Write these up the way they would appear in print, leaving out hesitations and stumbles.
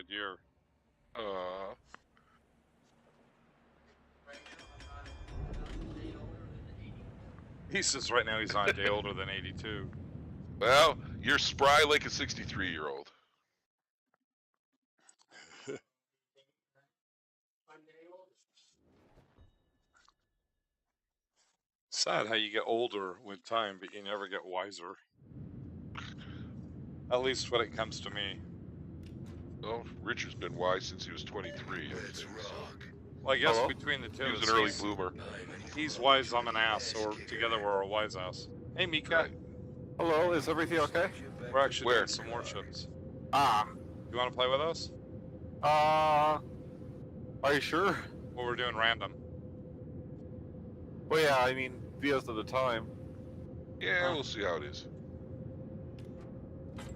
good year. He says right now he's on a day older than 82. Well, you're spry like a 63-year-old. Sad how you get older with time, but you never get wiser. At least when it comes to me. Well, Richard's been wise since he was 23. Well, I guess Hello? between the two He of was us, an early bloomer. he's wise, I'm an ass, so together we're a wise ass. Hey, Mika. Right. Hello, is everything okay? We're actually Where? doing some warships. Ah. You want to play with us? Are you sure? Well, we're doing random. Well, yeah, I mean, VOs at the time. Yeah, we'll see how it is.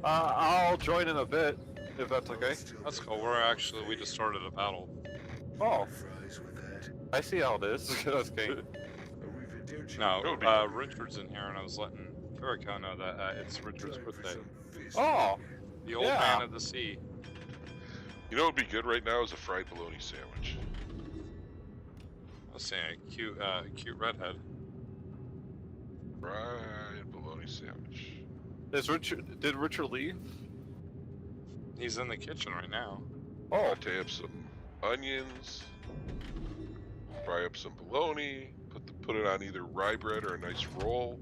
I'll join in a bit, if that's okay. That's cool. We just started a battle. Oh. I see how it is. That's okay. No, Richard's in here, and I was letting Kerikow know that it's Richard's birthday. Oh! The old Yeah. man of the sea. You know what would be good right now is a fried bologna sandwich. I was saying a cute redhead. Fried bologna sandwich. Did Richard leave? He's in the kitchen right now. Oh. I'll tie up some onions, fry up some bologna, put it on either rye bread or a nice roll.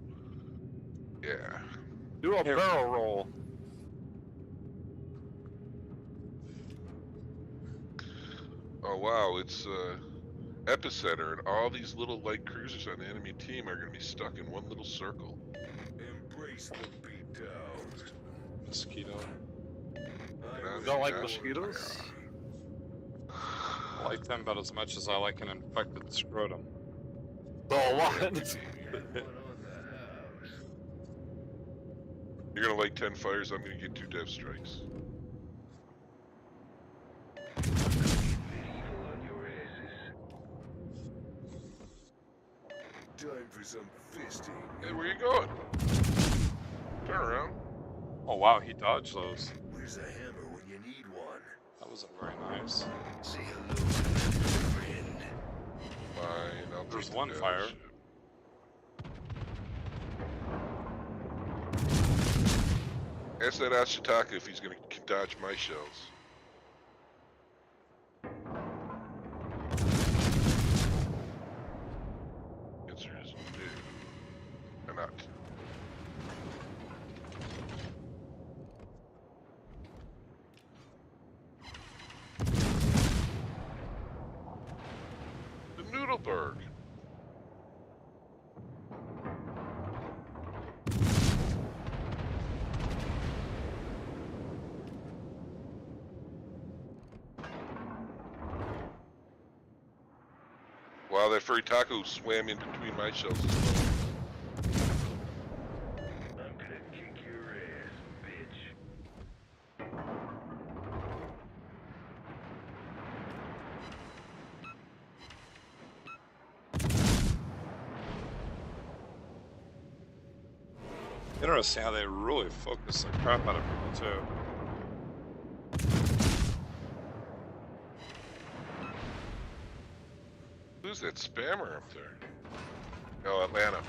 Yeah. Do a barrel roll. Oh wow, it's epicenter, and all these little light cruisers on the enemy team are going to be stuck in one little circle. Embrace the beatdown. Mosquito. You don't like mosquitoes? I like them about as much as I like an infected scrotum. So what? You're going to light 10 fires, I'm going to get 2 death strikes. Time for some fisting. Hey, where you going? Turn around. Oh wow, he dodged those. Where's a hammer when you need one? That wasn't very nice. Say hello to my friend. Fine, I'll There's take the one death fire. shit. Ask that Ashitaka if he's going to dodge my shells. Answer is no. I'm not. The Noodleberg. Wow, that furry taco swam in between my shells as well. I'm gonna kick your ass, bitch. Interesting how they really focus the crap out of people too. Who's that spammer up there? Oh, Atlanta.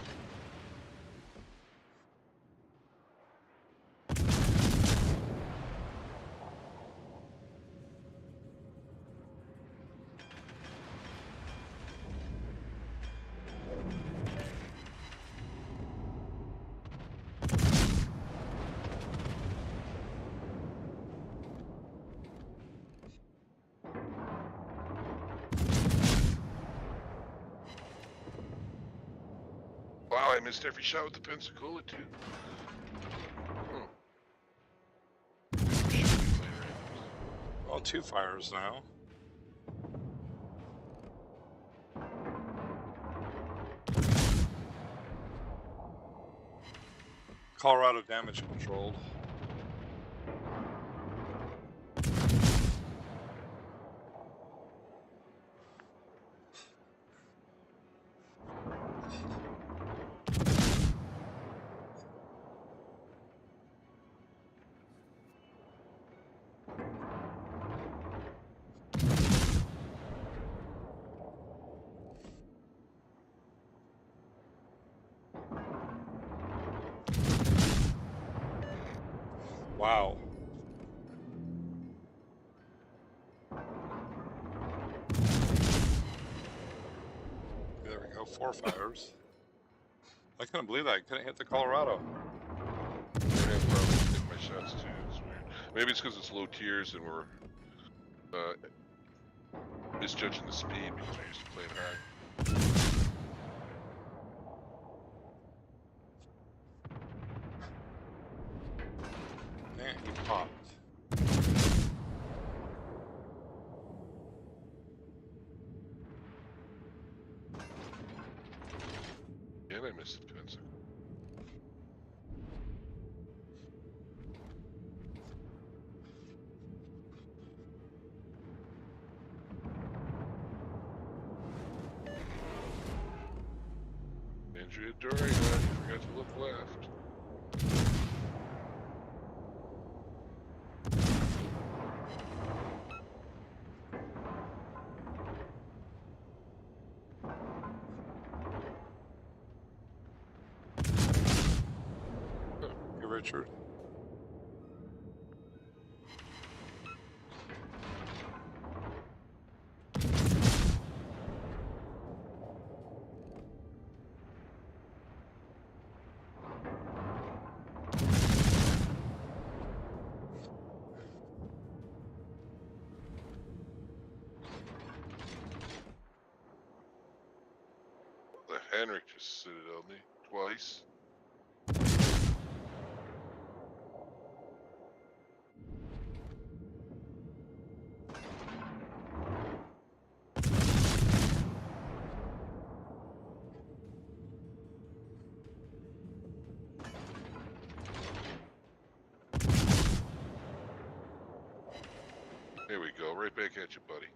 Wow, I missed every shot with the Pensacola too. Well, 2 fires now. Colorado damage controlled. 4 fires. I couldn't believe that. I couldn't hit the Colorado. I have problems hitting my shots too. It's weird. Maybe it's because it's low tiers and we're misjudging the speed because we're used to playing high. Man, he popped. And I missed the pencil. Andrea Doria, you forgot to look left. Hey, Richard. The Henrik just citadeled me twice. There we go, right back at you, buddy.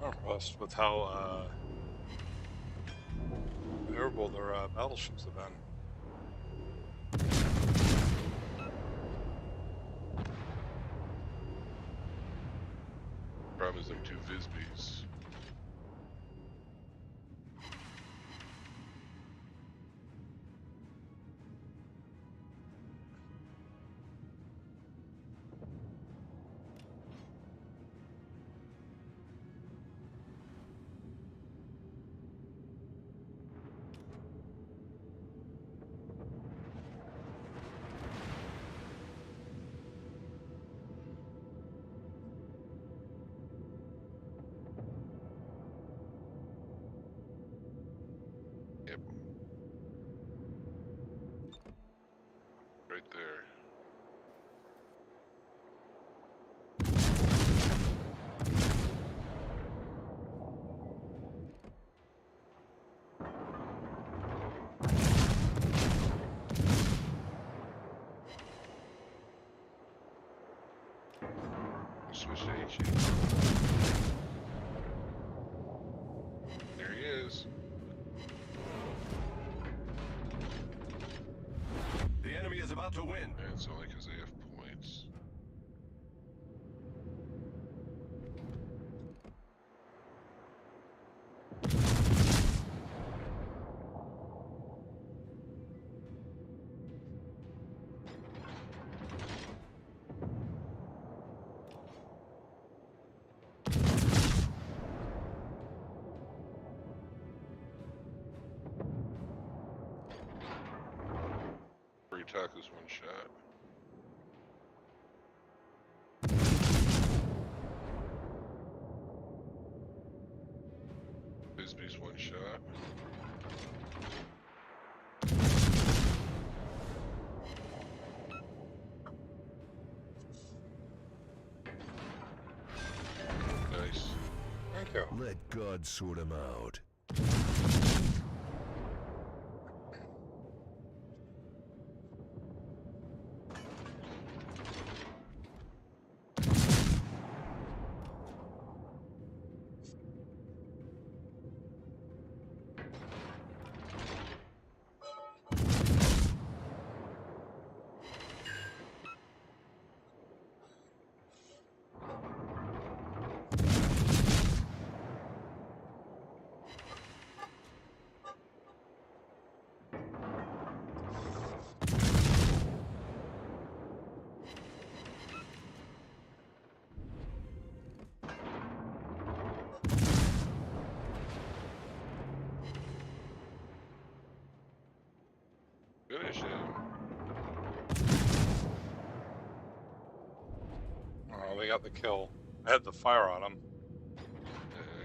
I'm impressed with how maneuverable their battleships have been. Problem is them two Visbys. Yep. Right there. Switch to HE. There he is. The enemy is about to win. And it's only because they have points. Free tacos one shot. Bisbee's one shot. Let God sort him out. Finish him. Oh, they got the kill. I had the fire on him.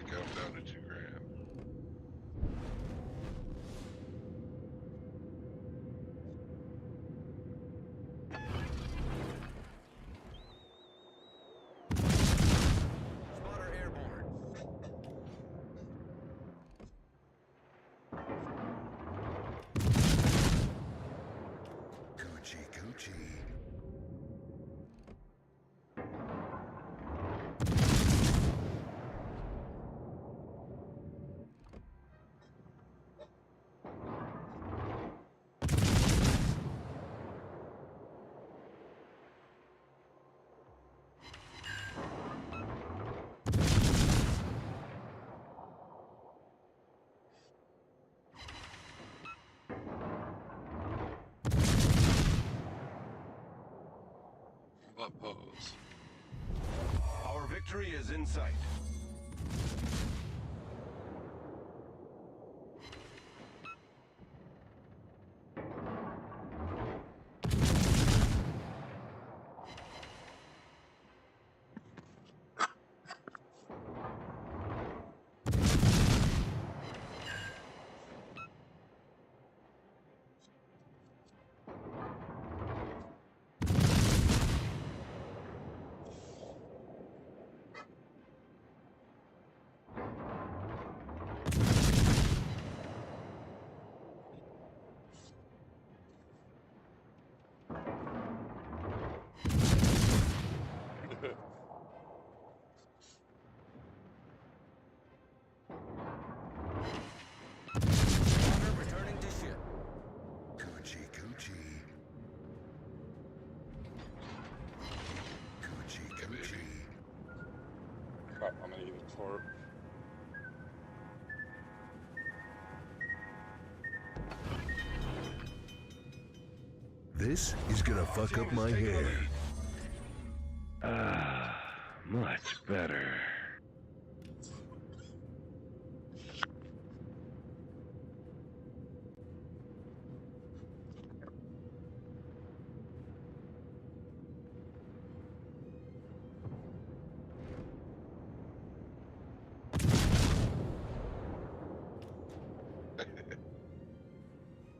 Got him down to 2 grand. Spotter airborne. Coochie coochie. What pose? Our victory is in sight. Spotter returning to ship. Coochie coochie. Coochie coochie. Crap, I'm gonna use it for it. This is gonna fuck up my hair. Much better.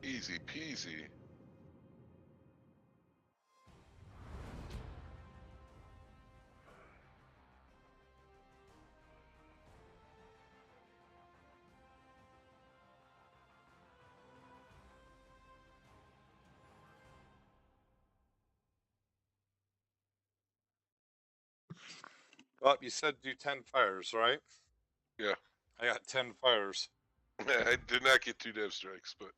Easy peasy. Well, you said do 10 fires, right? Yeah. I got 10 fires. I did not get 2 dev strikes, but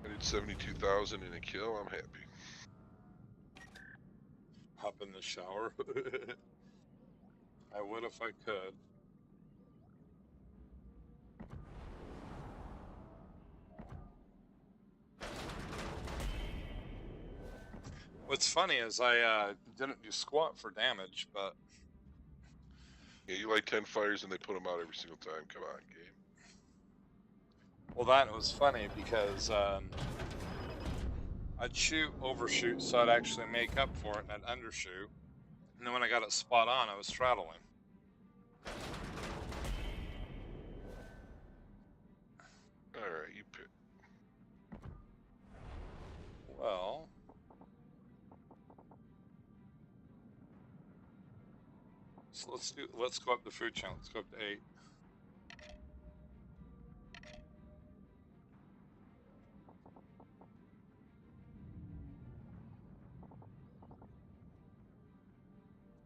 I did 72,000 in a kill. I'm happy. Hop in the shower. I would if I could. What's funny is I didn't do squat for damage, but Yeah, you light 10 fires and they put them out every single time. Come on, game. well, that was funny because I'd shoot, overshoot, so I'd actually make up for it, and I'd undershoot. And then when I got it spot on, I was straddling. All right, you pick. Well, Let's go up the food chain. Let's go up to 8.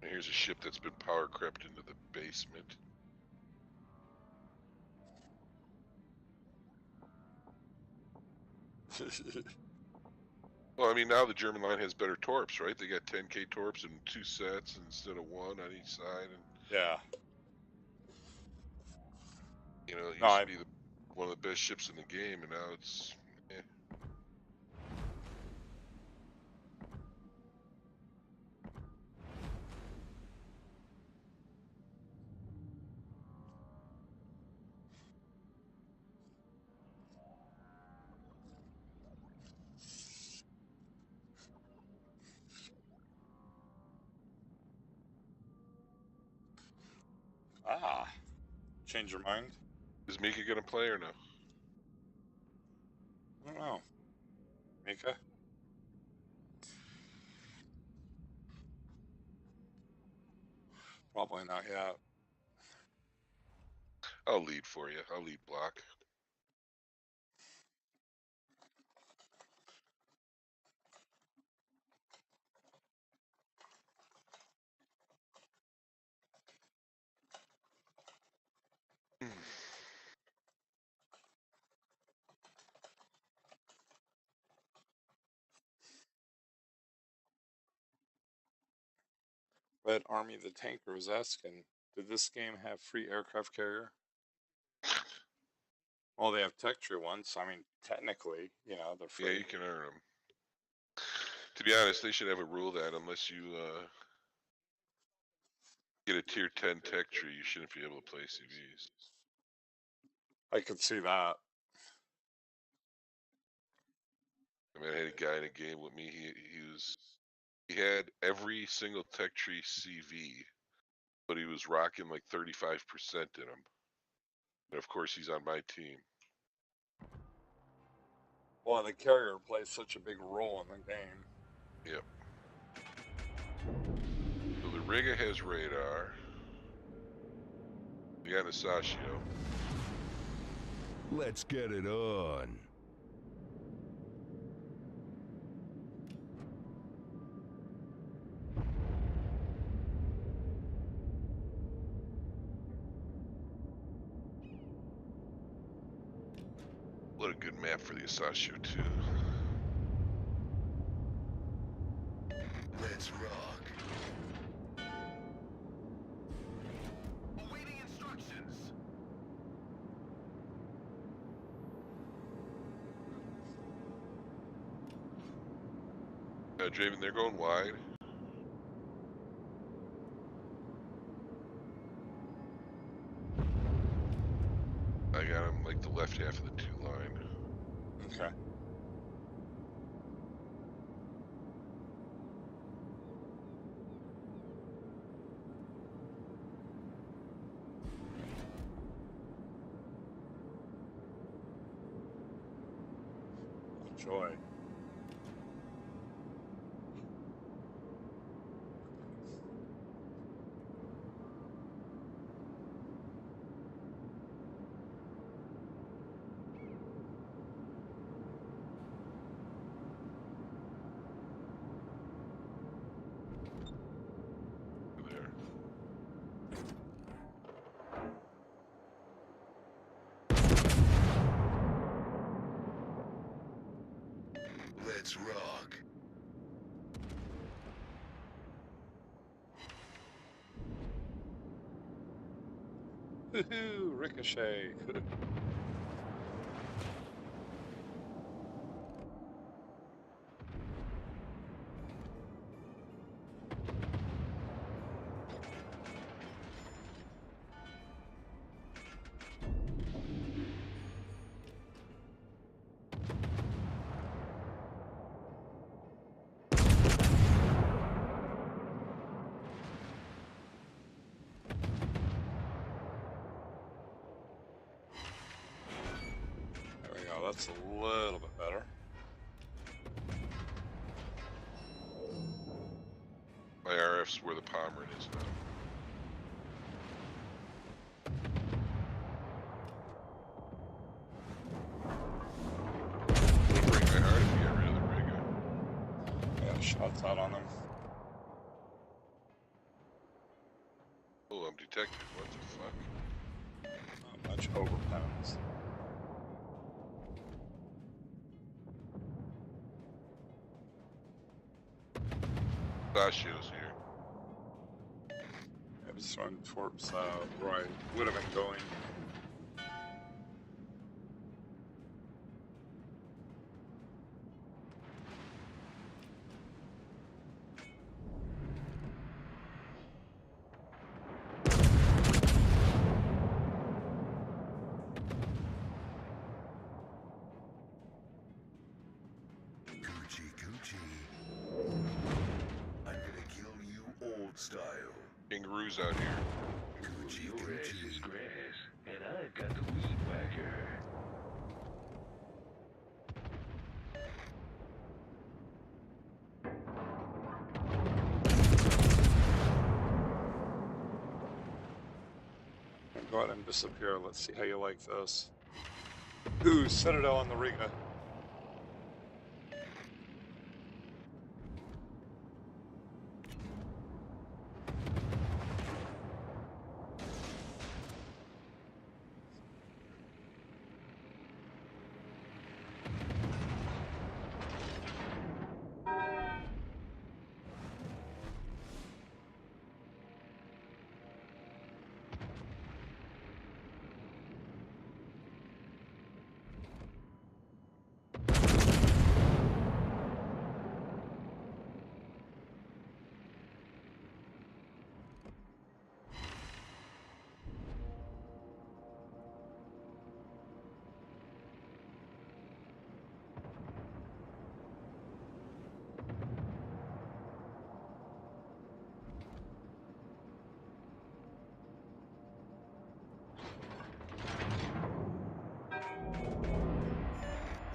Here's a ship that's been power crept into the basement. Well, I mean, now the German line has better torps, right? They got 10K torps in 2 sets instead of 1 on each side, and Yeah. you know, it No, used to be one of the best ships in the game, and now it's. Eh. change your mind? Is Mika gonna play or no? I don't know. Mika? Probably not yet. I'll lead for you. I'll lead block. Red Army the Tanker was asking, did this game have free aircraft carrier? Well, they have tech tree ones. I mean, technically, you know, they're free. Yeah, you can earn them. To be honest, they should have a rule that unless you get a tier 10 tech tree, you shouldn't be able to play CVs. I could see that. I mean, I had a guy in a game with me. He had every single tech tree CV, but he was rocking like 35% in them. And of course, he's on my team. Well, the carrier plays such a big role in the game. Yep. So the Riga has radar. We got Asashio. Let's get it on. What a good map for the Asashio too. Let's rock. Awaiting instructions. Draven, they're going wide. I got him like the left half of the 2 line. Okay. Joy. There. Let's rock. Woohoo! Ricochet. There we go. That's a little bit better. My RF's where the Pomerant is now. shots out on them. Oh, I'm detected. What the fuck? Not much overpounds. Sashio's here. I was throwing towards where I would have been going. Coochie coochie. I'm gonna kill you old style. Kangaroos out here. Coochie Your ass is coochie. grass, and I've got the weed whacker. Go ahead and disappear. Let's see how you like this. Ooh, Citadel on the Riga.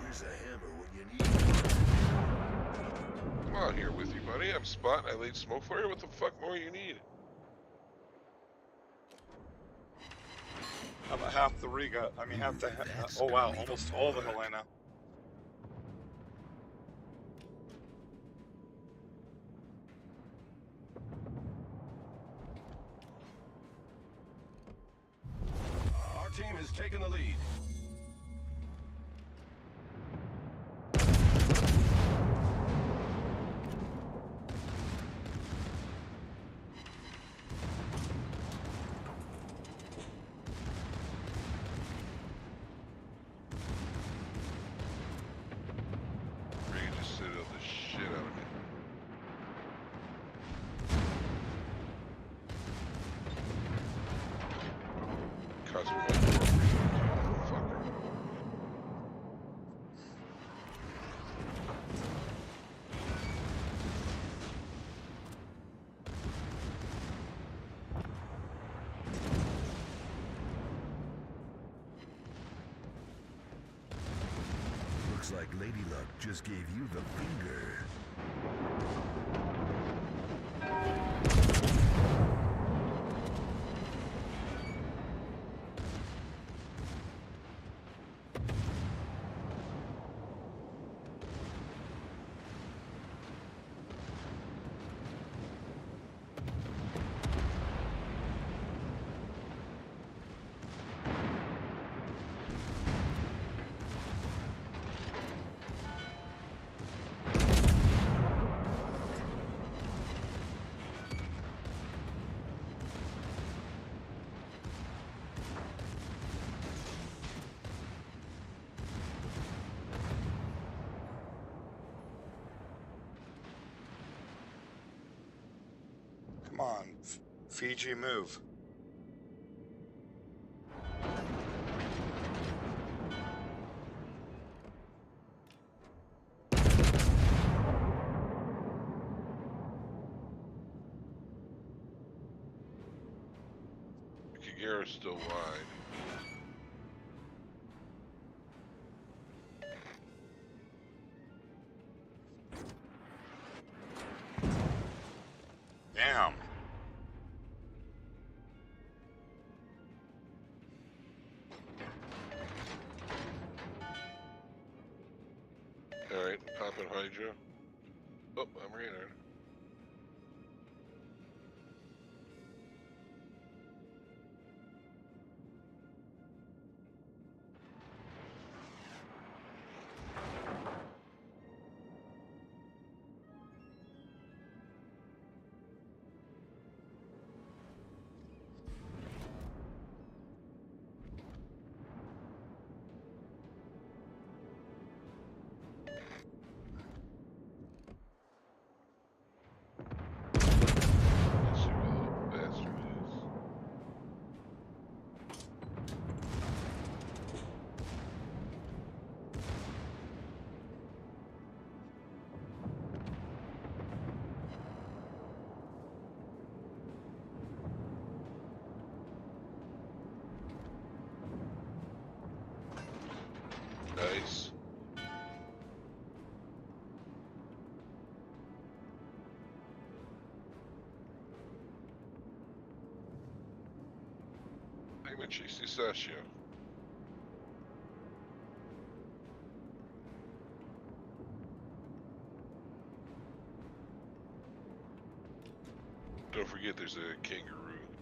Where's a hammer when you need it? I'm out here with you, buddy. I'm spot. I laid smoke for you. What the fuck more you need? How about half the Riga? I mean, half the. Oh wow, almost all the Helena. Our team has taken the lead. Riga just citadel the shit out of me. Cuts me by the fucker. Looks like Lady Luck just gave you the finger. Come on, Fiji, move. Kagera's still wide. Damn. Alright, popping Hydra. Oh, I'm radar. Let's see where the little bastard is. Nice. Hey, my cheesy Sasha. Don't forget there's a kangaroo.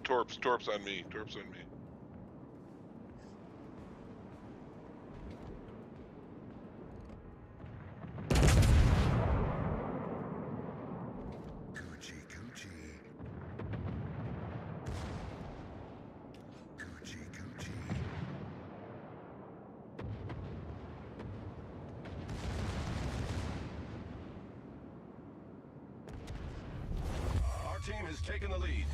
Torps on me. Torps on me. Coochie coochie. Coochie coochie. Our team has taken the lead.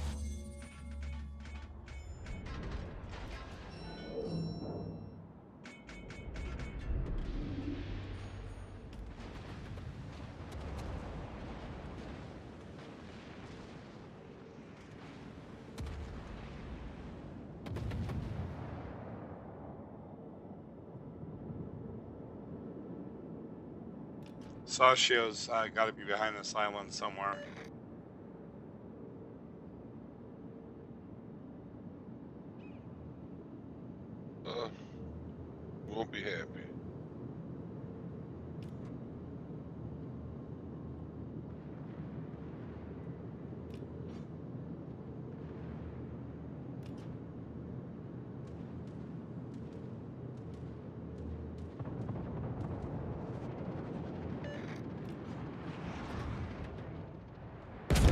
Sashio's got to be behind this island somewhere. Won't be happy.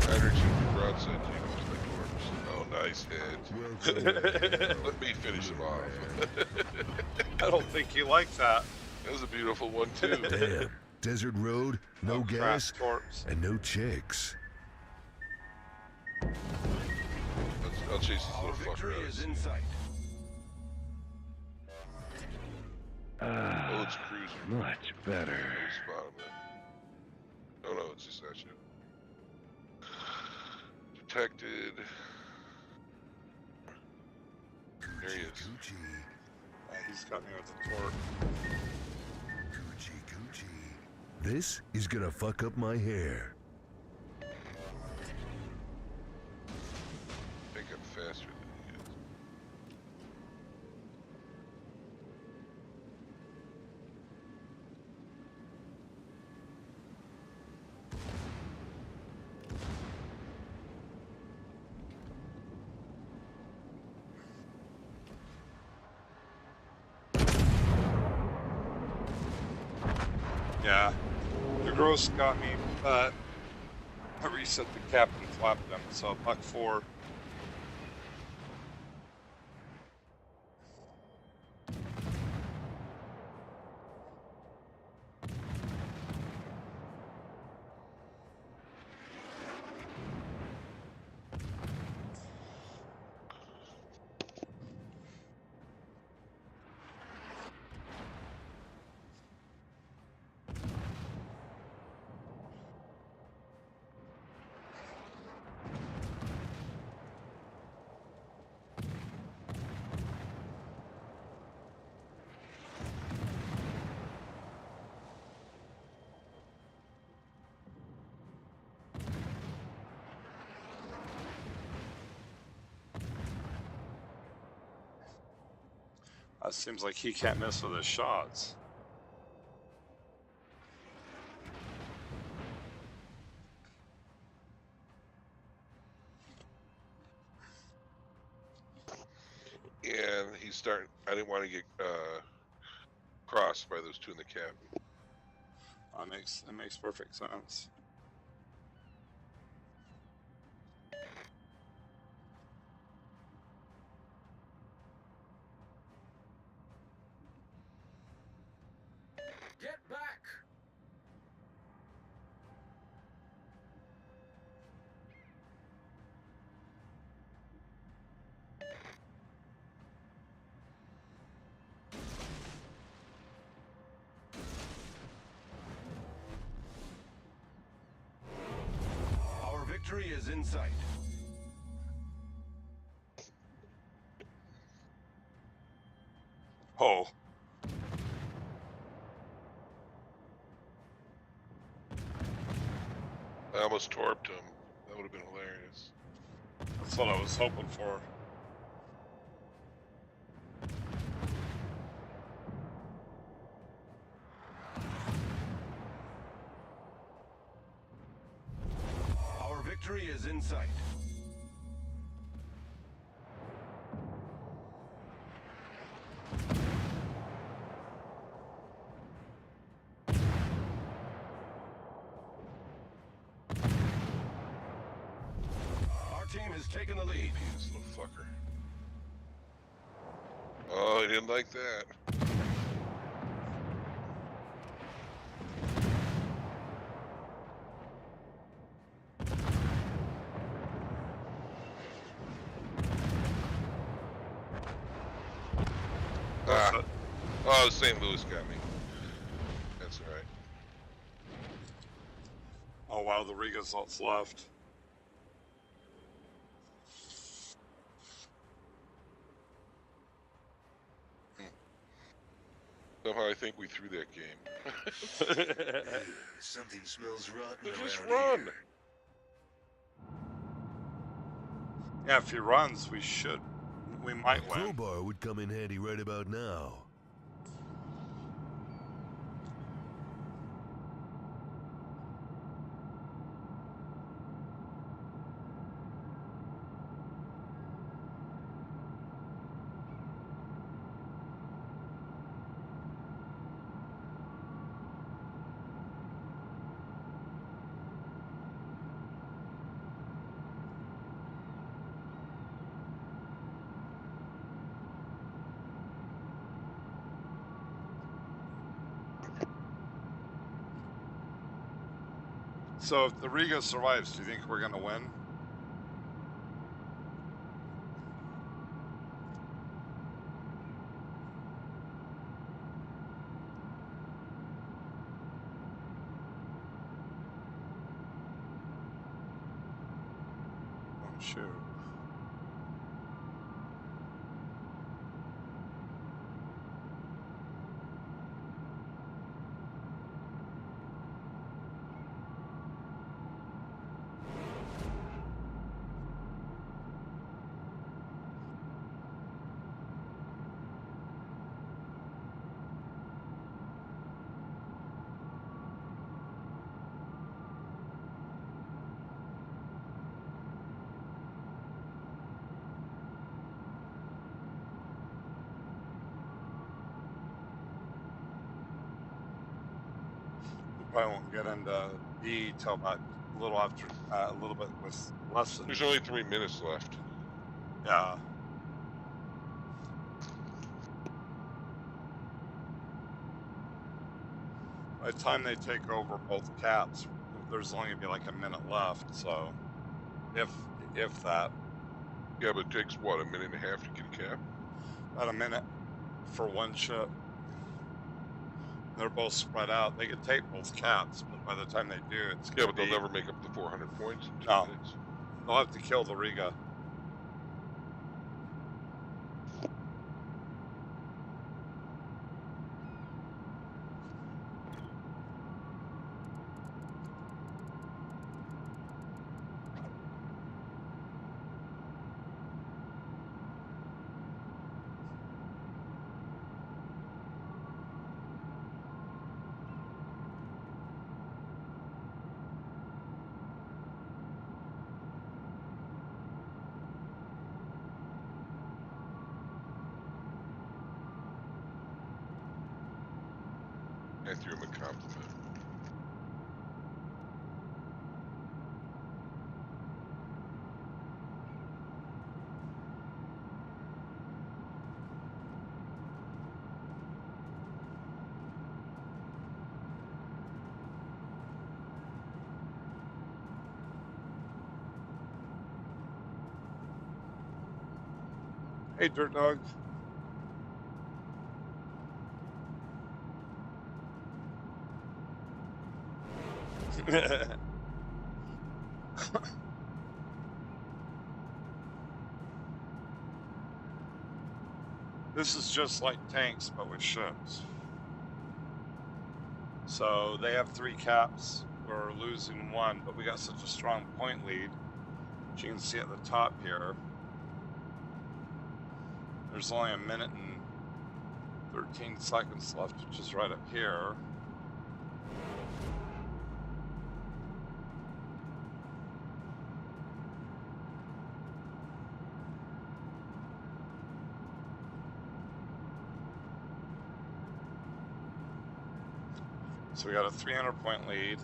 Energy broadside to you, the corpse. Oh, nice hit. Welcome. Let me finish him off. I don't think you like that. That was a beautiful one too. Damn. Desert road, no Oh, crap, gas, Torps. and no chicks. I'll chase this Our little fucker victory out. is in sight. Oh, it's cruiser. Much better. No spot him then. Oh no, it's just that shit. Detected. There he is. Coochie. He's got me with the torp. Coochie coochie. This is gonna fuck up my hair. I think I'm faster than he is. Yeah. The gross got me, but I reset the captain flapped him, so $1.4. Seems like he can't miss with his shots. he's starting. I didn't want to get crossed by those two in the cabin. That makes perfect sense. Get back! Our victory is in sight. Oh, I almost torped him. That would have been hilarious. that's what I was hoping for. Our victory is in sight. Our team has taken the lead. This little fucker. Oh, he didn't like that. Ah. Oh, St. Louis got me. That's all right. Oh wow, the Riga's what's left. Somehow I think we threw that game. Something smells rotten Just around run. here. Yeah, if he runs, we might win. Crowbar would come in handy right about now. So if the Riga survives, do you think we're gonna win? Oh shoot. We probably won't get into B till about a little after, a little bit with less than. There's only 3 minutes left. Yeah. By the time they take over both caps, there's only gonna be like a minute left. So, if that, Yeah, but it takes what, a minute and a half to get a cap? about a minute for one ship. They're both spread out. They could take both caps, but by the time they do, it's Yeah, gonna but they'll be never make up the 400 points in 2 no. minutes. They'll have to kill the Riga. I threw him a compliment. Hey, Dirt Dog. This is just like tanks, but with ships. So they have 3 caps. We're losing 1, but we got such a strong point lead. As you can see at the top here, there's only 1 minute and 13 seconds left, which is right up here. So we got a 300 point lead.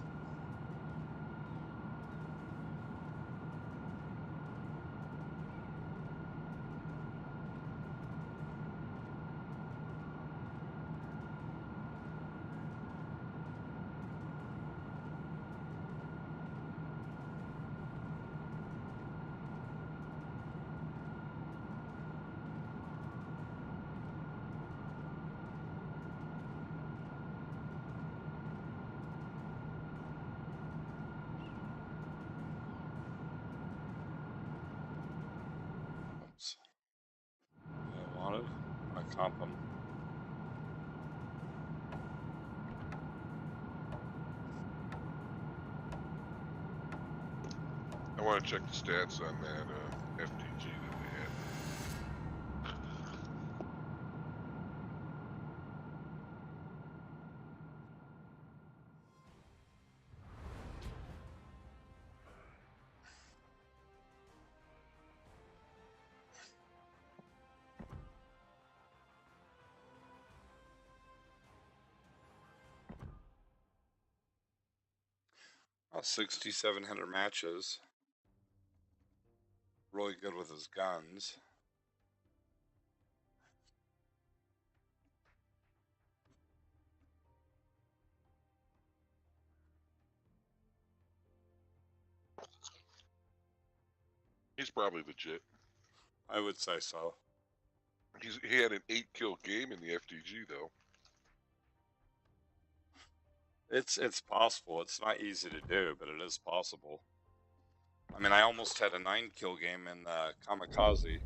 Oops. I wanted. I'm gonna comp them. I want to check the stats on that FTG that we had. 6,700 matches. Really good with his guns. He's probably legit. I would say so. He had an 8-kill game in the FTG though. It's possible. It's not easy to do, but it is possible. I mean, I almost had a 9-kill game in Kamikaze.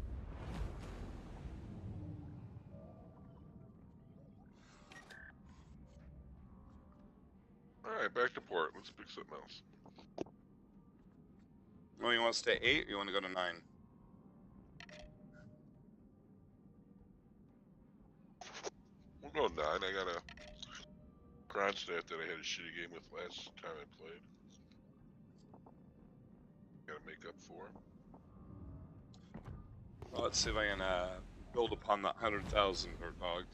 All right, back to port. Let's pick something else. Well, you want to stay 8 or you want to go to 9? We'll go 9. I got a Kronstadt that I had a shitty game with last time I played. Gotta make up for. Well, let's see if I can build upon that 100,000 Dirt Dog.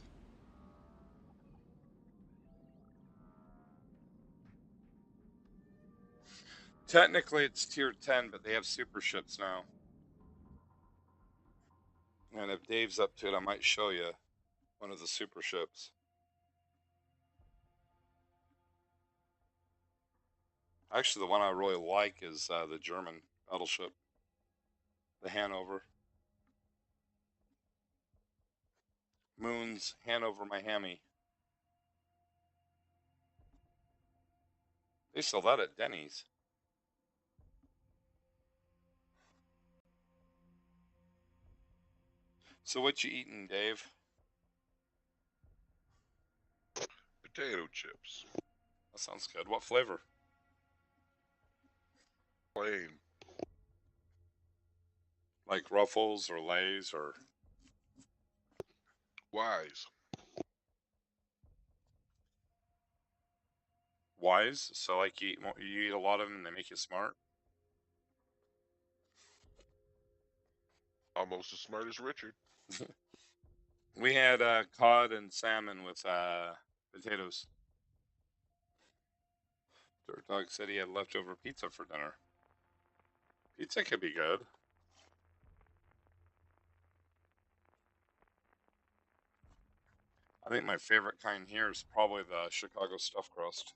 Technically, it's tier 10, but they have super ships now. And if Dave's up to it, I might show you one of the super ships. Actually, the one I really like is the German battleship, the Hanover. Moon's Hanover Miami. They sell that at Denny's. So what you eating, Dave? Potato chips. That sounds good. What flavor? Plain. Like Ruffles or Lay's or Wise. Wise? So like you eat a lot of them and they make you smart? Almost as smart as Richard. We had cod and salmon with potatoes. Dirt Dog said he had leftover pizza for dinner. Pizza could be good. I think my favorite kind here is probably the Chicago stuffed crust.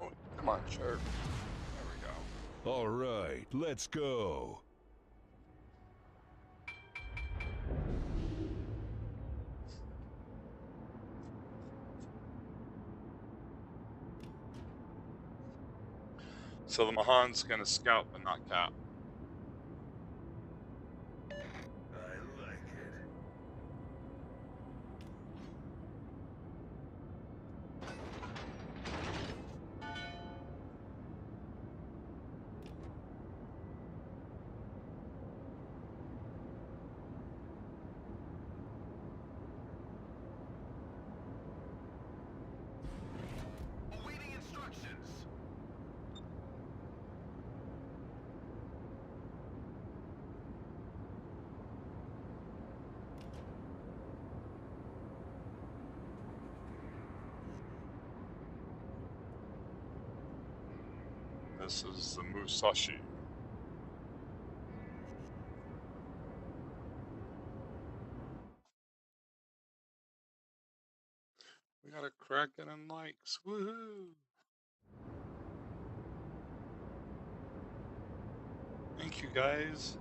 Oh, come on, sure. There we go. All right, let's go. So the Mahan's gonna scout but not cap. I like it. Awaiting instructions. This is the Musashi. We got a Kraken and likes. Woohoo! Thank you guys.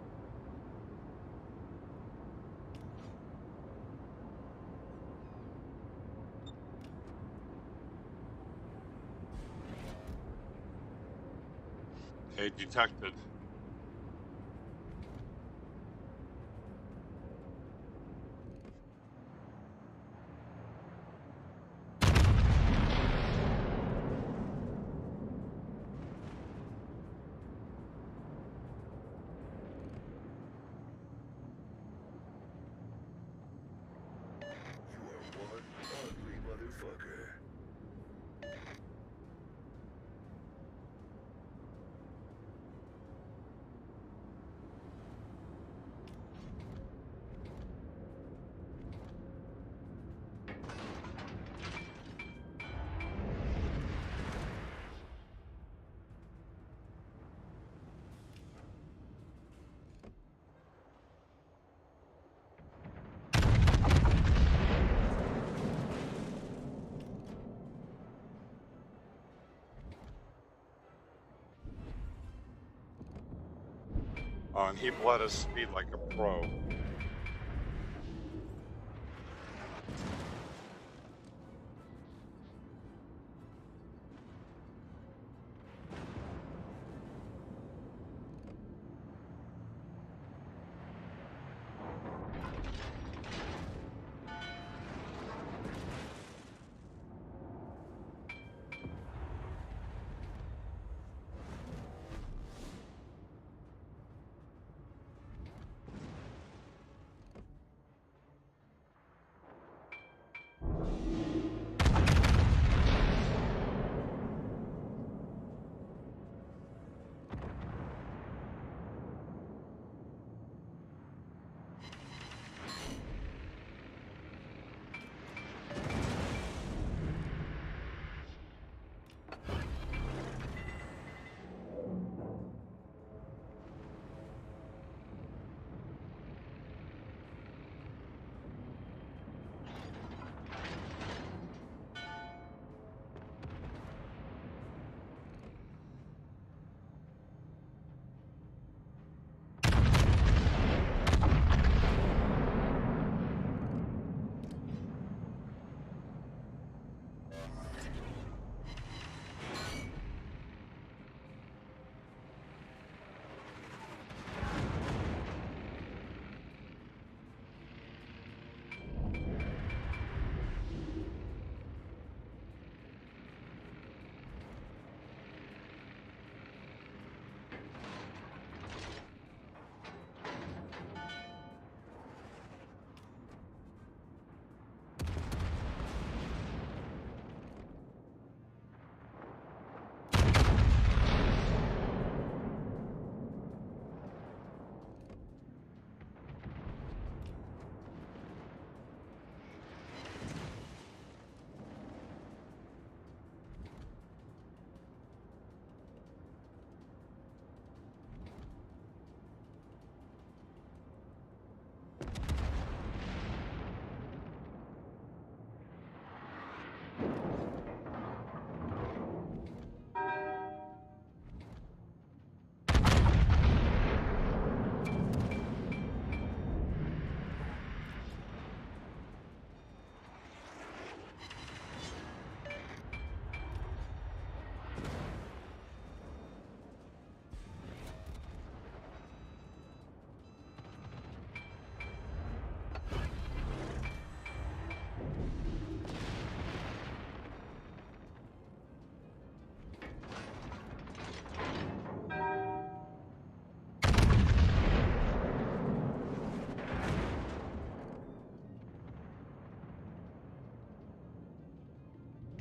Okay, detected. You are one ugly motherfucker. And he bled his speed like a pro.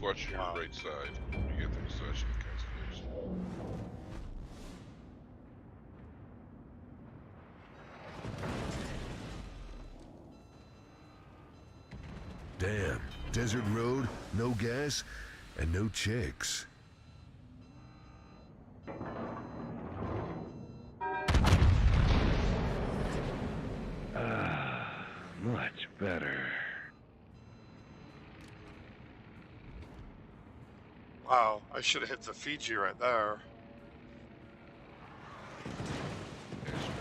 Watch your Wow. right side. You get the massage of the constellation. Damn. Desert road, no gas, and no chicks. Much better. Wow, I should have hit the Fiji right there. Yes, man.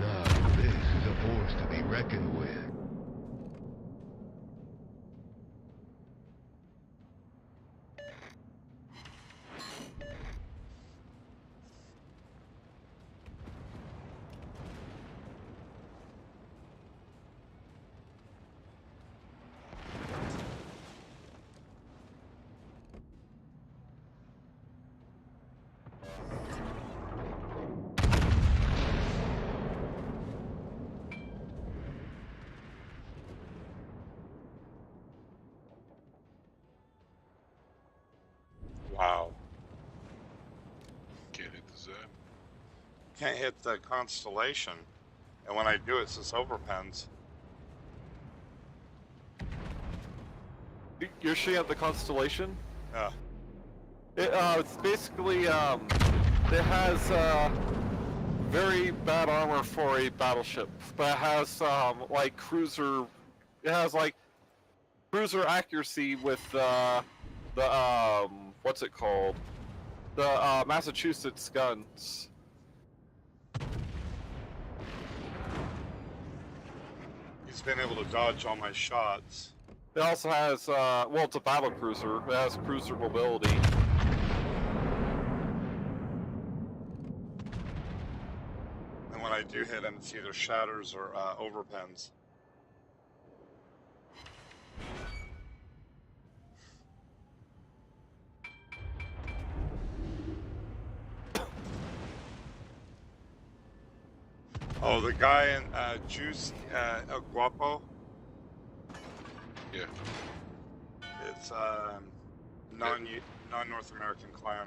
Now, this is a force to be reckoned with. Wow. Can't hit the Z. Can't hit the constellation. And when I do, it says overpens. You're shooting at the constellation? Yeah. It's basically, it has, very bad armor for a battleship, but it has, like, cruiser accuracy with, what's it called? The, Massachusetts guns. He's been able to dodge all my shots. It also has, well, it's a battle cruiser. It has cruiser mobility. And when I do hit him, it's either shatters or overpens. Oh, the guy in Juice El Guapo. Yeah. It's non-North American clan.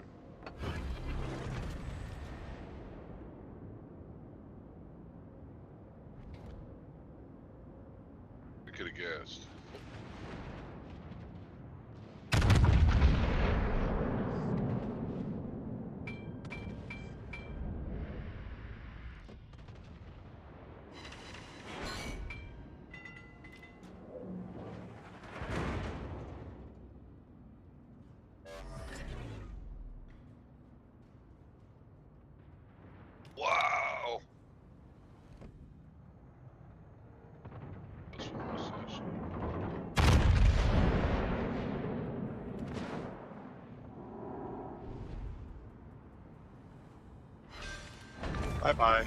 I could have guessed. Wow. That's what was actually. Bye-bye.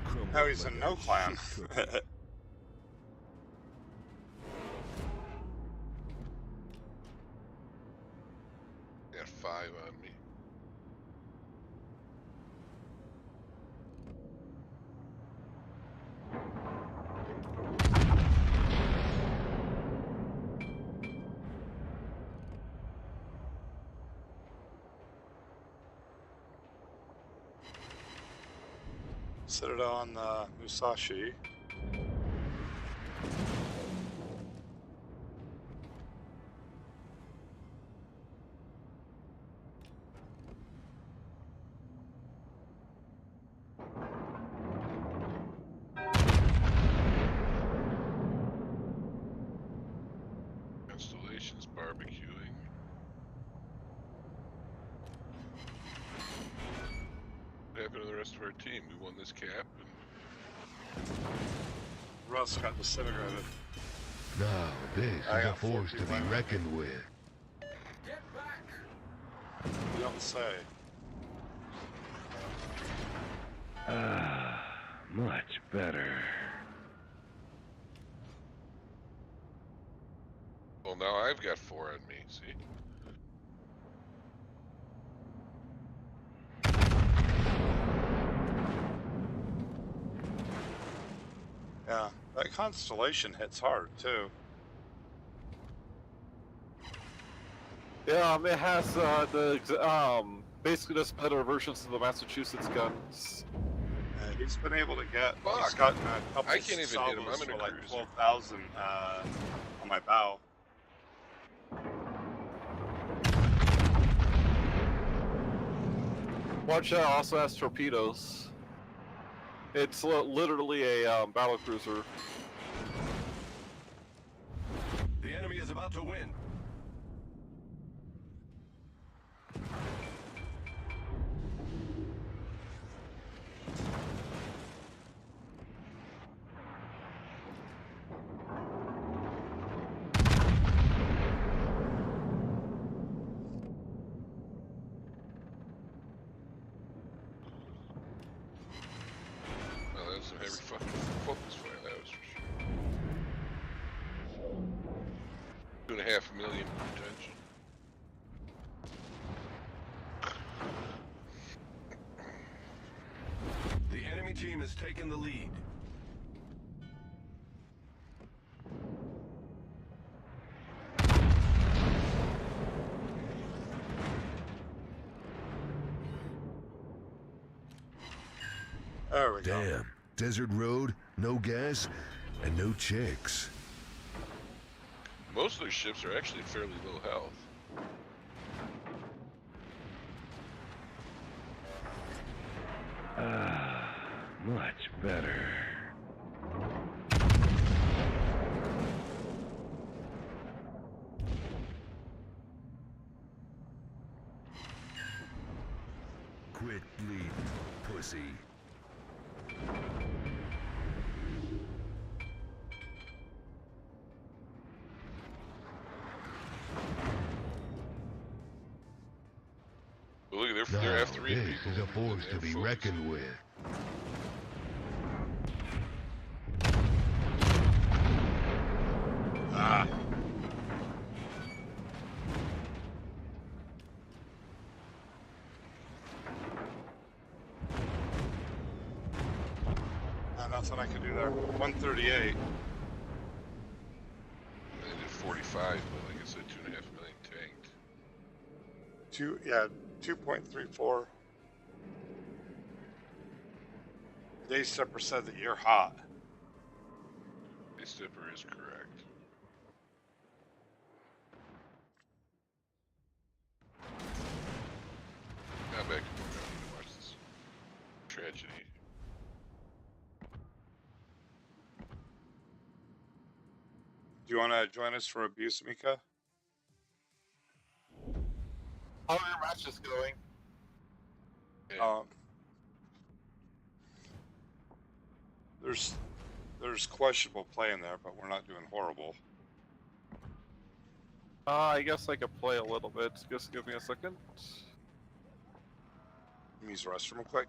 Crumbled Now he's like in no a clan. shit cookie. Got 5 on me. Citadel on Musashi. Constellations barbecuing. What happened to the rest of our team? We won this cap, and Russ got disintegrated. Now this I is a got 4 force to people be in. reckoned with. You don't say. Much better. well, now I've got 4 on me. See, Yeah, that constellation hits hard too. Yeah, it has basically just better versions of the Massachusetts guns. He's been able to get. He's Fuck. gotten a couple I can't even hit him. salvos I'm in a for like cruiser. 12,000 on my bow. Watch out, also has torpedoes. It's literally a battle cruiser. The enemy is about to win. well, that was some heavy fucking focus fire. That was for sure. 2.5 million potential. The enemy team has taken the lead. There we go. Damn. Desert road, no gas, and no chicks. Most of their ships are actually fairly low health. Much better. Quit bleeding, pussy. But look at Now their F3 this people. is a force and to be their focus. reckoned with. Ah. Nothing I can do there. 138. They did 45, but like I said, 2.5 million tanked. 2.34. Day Stepper said that you're hot. A stepper is correct. Now back to work. I need to watch this tragedy. Do you want to join us for abuse, Mika? How are your matches going? Yeah. There's questionable play in there, but we're not doing horrible. I guess I could play a little bit. Just give me a second. Let me use the restroom real quick.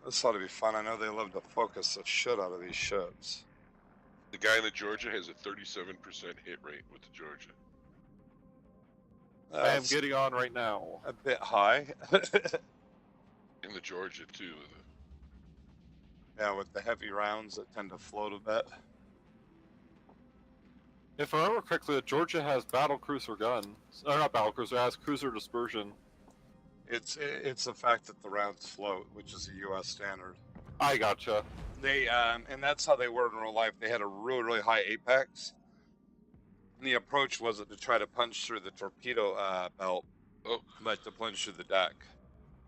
This ought to be fun. I know they love to focus the shit out of these ships. The guy in the Georgia has a 37% hit rate with the Georgia. I am That's getting on right now. a bit high. In the Georgia too. Yeah, with the heavy rounds that tend to float a bit. If I remember correctly, the Georgia has battlecruiser guns. Or not battlecruiser, it has cruiser dispersion. It's the fact that the rounds float, which is a U.S. standard. I gotcha. They and that's how they were in real life. They had a really high apex. And the approach wasn't to try to punch through the torpedo belt, Oh, but to plunge through the deck.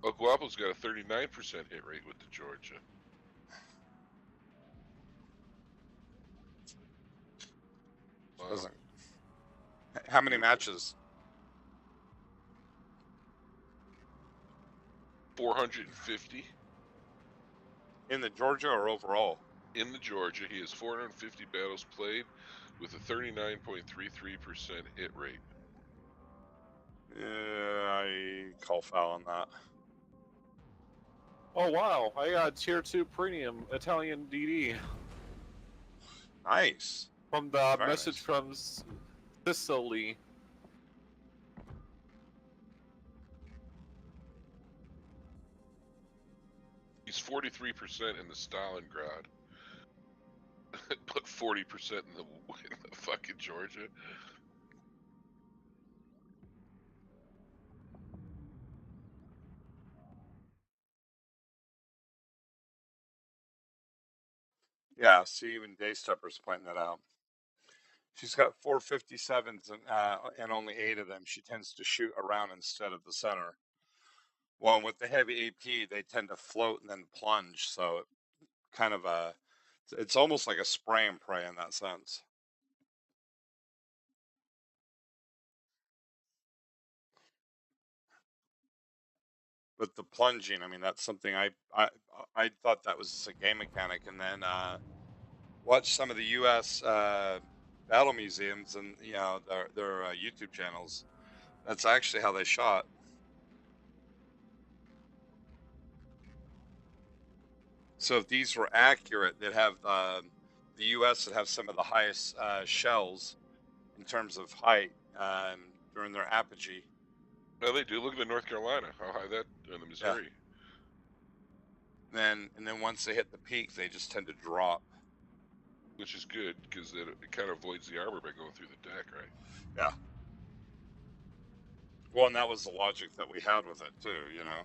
Guapo's got a 39% hit rate with the Georgia. Wow. Doesn't. How many matches? 450 In the Georgia or overall? in the Georgia. He has 450 battles played with a 39.33% hit rate. Yeah, I call foul on that. Oh wow, I got tier 2 premium Italian DD Nice. from the Very message nice. from Sicily. He's 43% in the Stalingrad, but 40% in the fucking Georgia. Yeah, see, even Daystepper's pointing that out. She's got 457s and only 8 of them. She tends to shoot around instead of the center. Well, with the heavy AP, they tend to float and then plunge. So it kind of it's almost like a spray and pray in that sense. But the plunging, I mean, that's something I thought that was a game mechanic, and then watched some of the U.S. Battle museums and their YouTube channels. That's actually how they shot. So if these were accurate, they'd have the U.S. would have some of the highest shells in terms of height during their apogee. No, they do. Look at the North Carolina. How high that in the Missouri. And then once they hit the peak, they just tend to drop. Which is good because it kind of avoids the armor by going through the deck, right? Yeah. Well, and that was the logic that we had with it too. You know.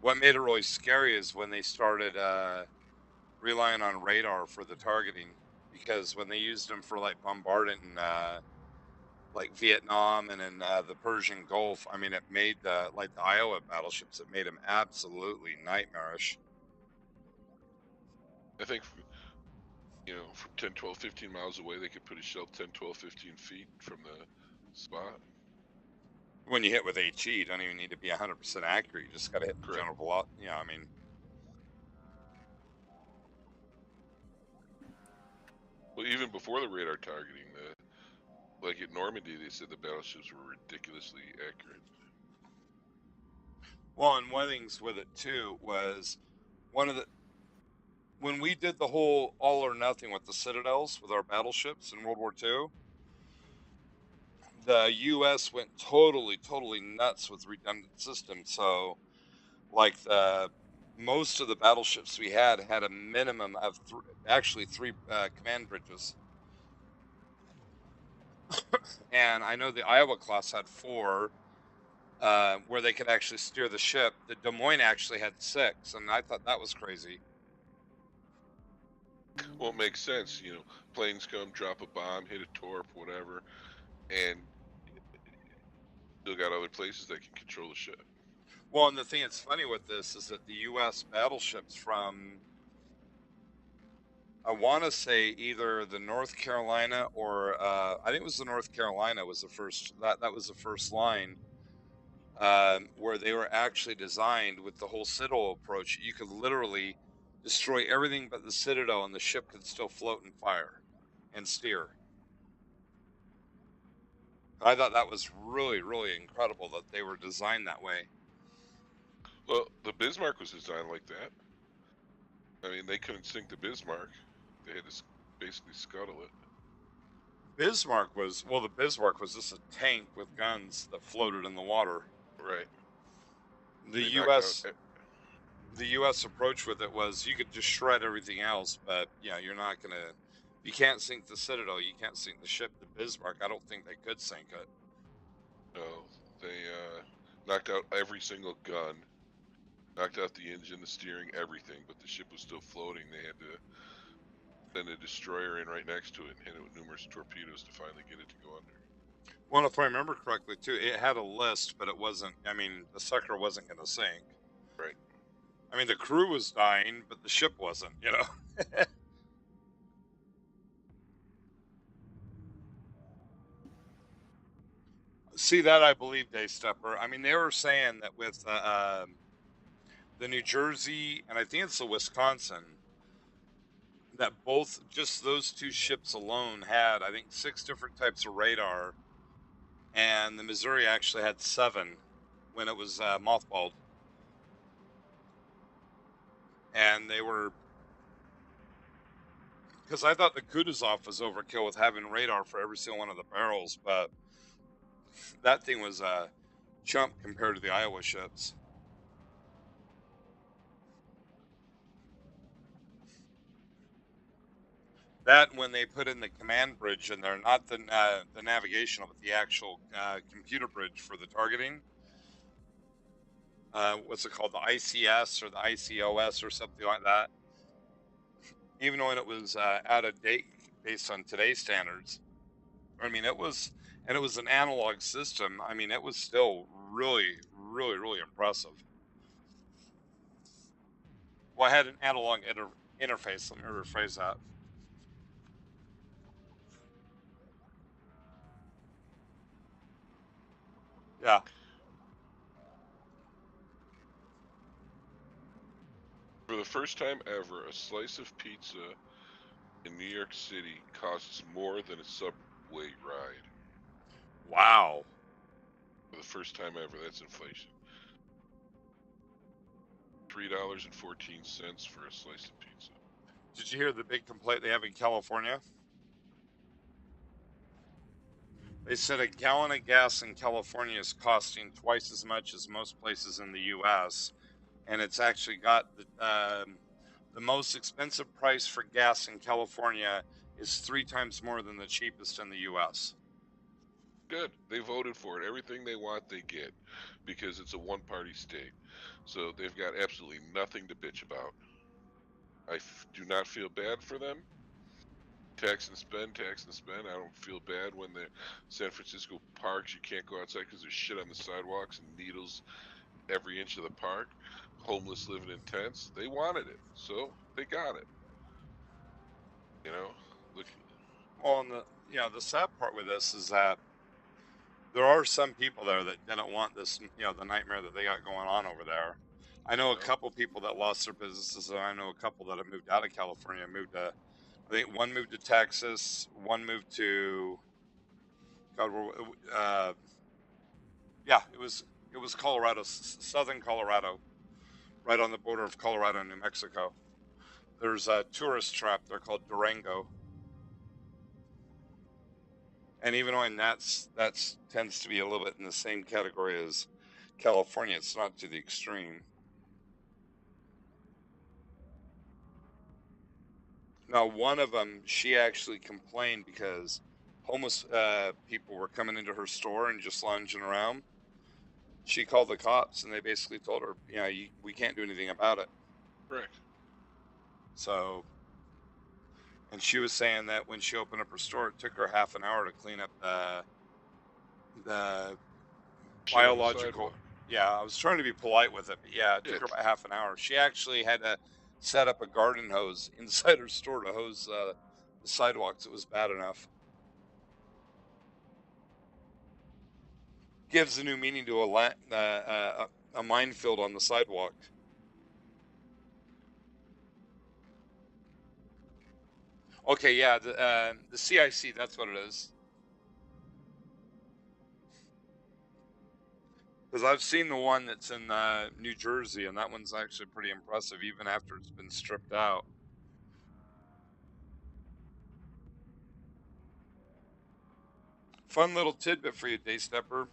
What made it really scary is when they started relying on radar for the targeting, because when they used them for like bombarding like Vietnam and in the Persian Gulf, I mean, it made the Iowa battleships, it made them absolutely nightmarish. I think, from 10, 12, 15 miles away, they could put a shell 10, 12, 15 feet from the spot. When you hit with HE, you don't even need to be 100% accurate. You just got to hit the general velocity. Yeah, I mean. Well, even before the radar targeting, like at Normandy, they said the battleships were ridiculously accurate. Well, and one of the things with it too was when we did the whole all or nothing with the Citadels with our battleships in World War II, the U.S. went totally nuts with redundant systems. So, like most of the battleships we had a minimum of three command bridges. And I know the Iowa class had 4 where they could actually steer the ship. The Des Moines actually had 6, and I thought that was crazy. Well, it makes sense. Planes come, drop a bomb, hit a torp, whatever, and still got other places that can control the ship. Well, and the thing that's funny with this is that the U.S. battleships from, I want to say either the North Carolina or I think it was the North Carolina was the first, that was the first line where they were actually designed with the whole Citadel approach. You could literally destroy everything but the Citadel and the ship could still float and fire and steer. I thought that was really incredible that they were designed that way. Well, the Bismarck was designed like that. I mean, they couldn't sink the Bismarck. They had to basically scuttle it. The Bismarck was just a tank with guns that floated in the water. Right. The They knocked U.S. out. the U.S. approach with it was you could just shred everything else, but yeah, you can't sink the Citadel, you can't sink the ship. The Bismarck, I don't think they could sink it. No, they knocked out every single gun, knocked out the engine, the steering, everything, but the ship was still floating. They had to send a destroyer in right next to it and hit it with numerous torpedoes to finally get it to go under. Well, if I remember correctly, too, it had a list, but it wasn't. I mean, the sucker wasn't going to sink. Right. I mean, the crew was dying, but the ship wasn't. See that I believe, Dave Stepper. I mean, they were saying that with the New Jersey and I think it's the Wisconsin, that both just those two ships alone had, I think, 6 different types of radar, and the Missouri actually had 7 when it was mothballed. And they were, because I thought the Kutuzov was overkill with having radar for every single one of the barrels, but that thing was a chump compared to the Iowa ships. That when they put in the command bridge in there, not the navigational, but the actual computer bridge for the targeting. What's it called? The ICS or the ICOS or something like that. Even though it was out of date based on today's standards. I mean, it was an analog system. I mean, it was still really, really, really impressive. Well, I had an analog interface. Let me rephrase that. Yeah. For the first time ever, a slice of pizza in New York City costs more than a subway ride. Wow. For the first time ever, that's inflation. $3.14 for a slice of pizza. Did you hear the big complaint they have in California? They said a gallon of gas in California is costing twice as much as most places in the U.S., and it's actually got the most expensive price for gas in California is 3 times more than the cheapest in the U.S. Good. They voted for it. Everything they want, they get, because it's a one-party state. So they've got absolutely nothing to bitch about. I do not feel bad for them. Tax and spend, tax and spend. I don't feel bad when the San Francisco parks, you can't go outside because there's shit on the sidewalks and needles every inch of the park. Homeless living in tents. They wanted it, so they got it. You know, look. Well, and the sad part with this is that there are some people there that didn't want this, the nightmare that they got going on over there. I know a couple people that lost their businesses, and I know a couple that have moved out of California, I think one moved to Texas, one moved to, God, it was Colorado, southern Colorado, right on the border of Colorado and New Mexico. There's a tourist trap there called Durango. And even when that's tends to be a little bit in the same category as California, it's not to the extreme. Now, one of them, she actually complained because homeless people were coming into her store and just lounging around. She called the cops, and they basically told her, we can't do anything about it. Correct. So, and she was saying that when she opened up her store, it took her half an hour to clean up the biological. Yeah, I was trying to be polite with it, but yeah, it took her about half an hour. She actually had to set up a garden hose inside her store to hose the sidewalks. It was bad enough. Gives a new meaning to a minefield on the sidewalk. Okay, yeah, the CIC, that's what it is. Because I've seen the one that's in New Jersey, and that one's actually pretty impressive, even after it's been stripped out. Fun little tidbit for you, Daystepper.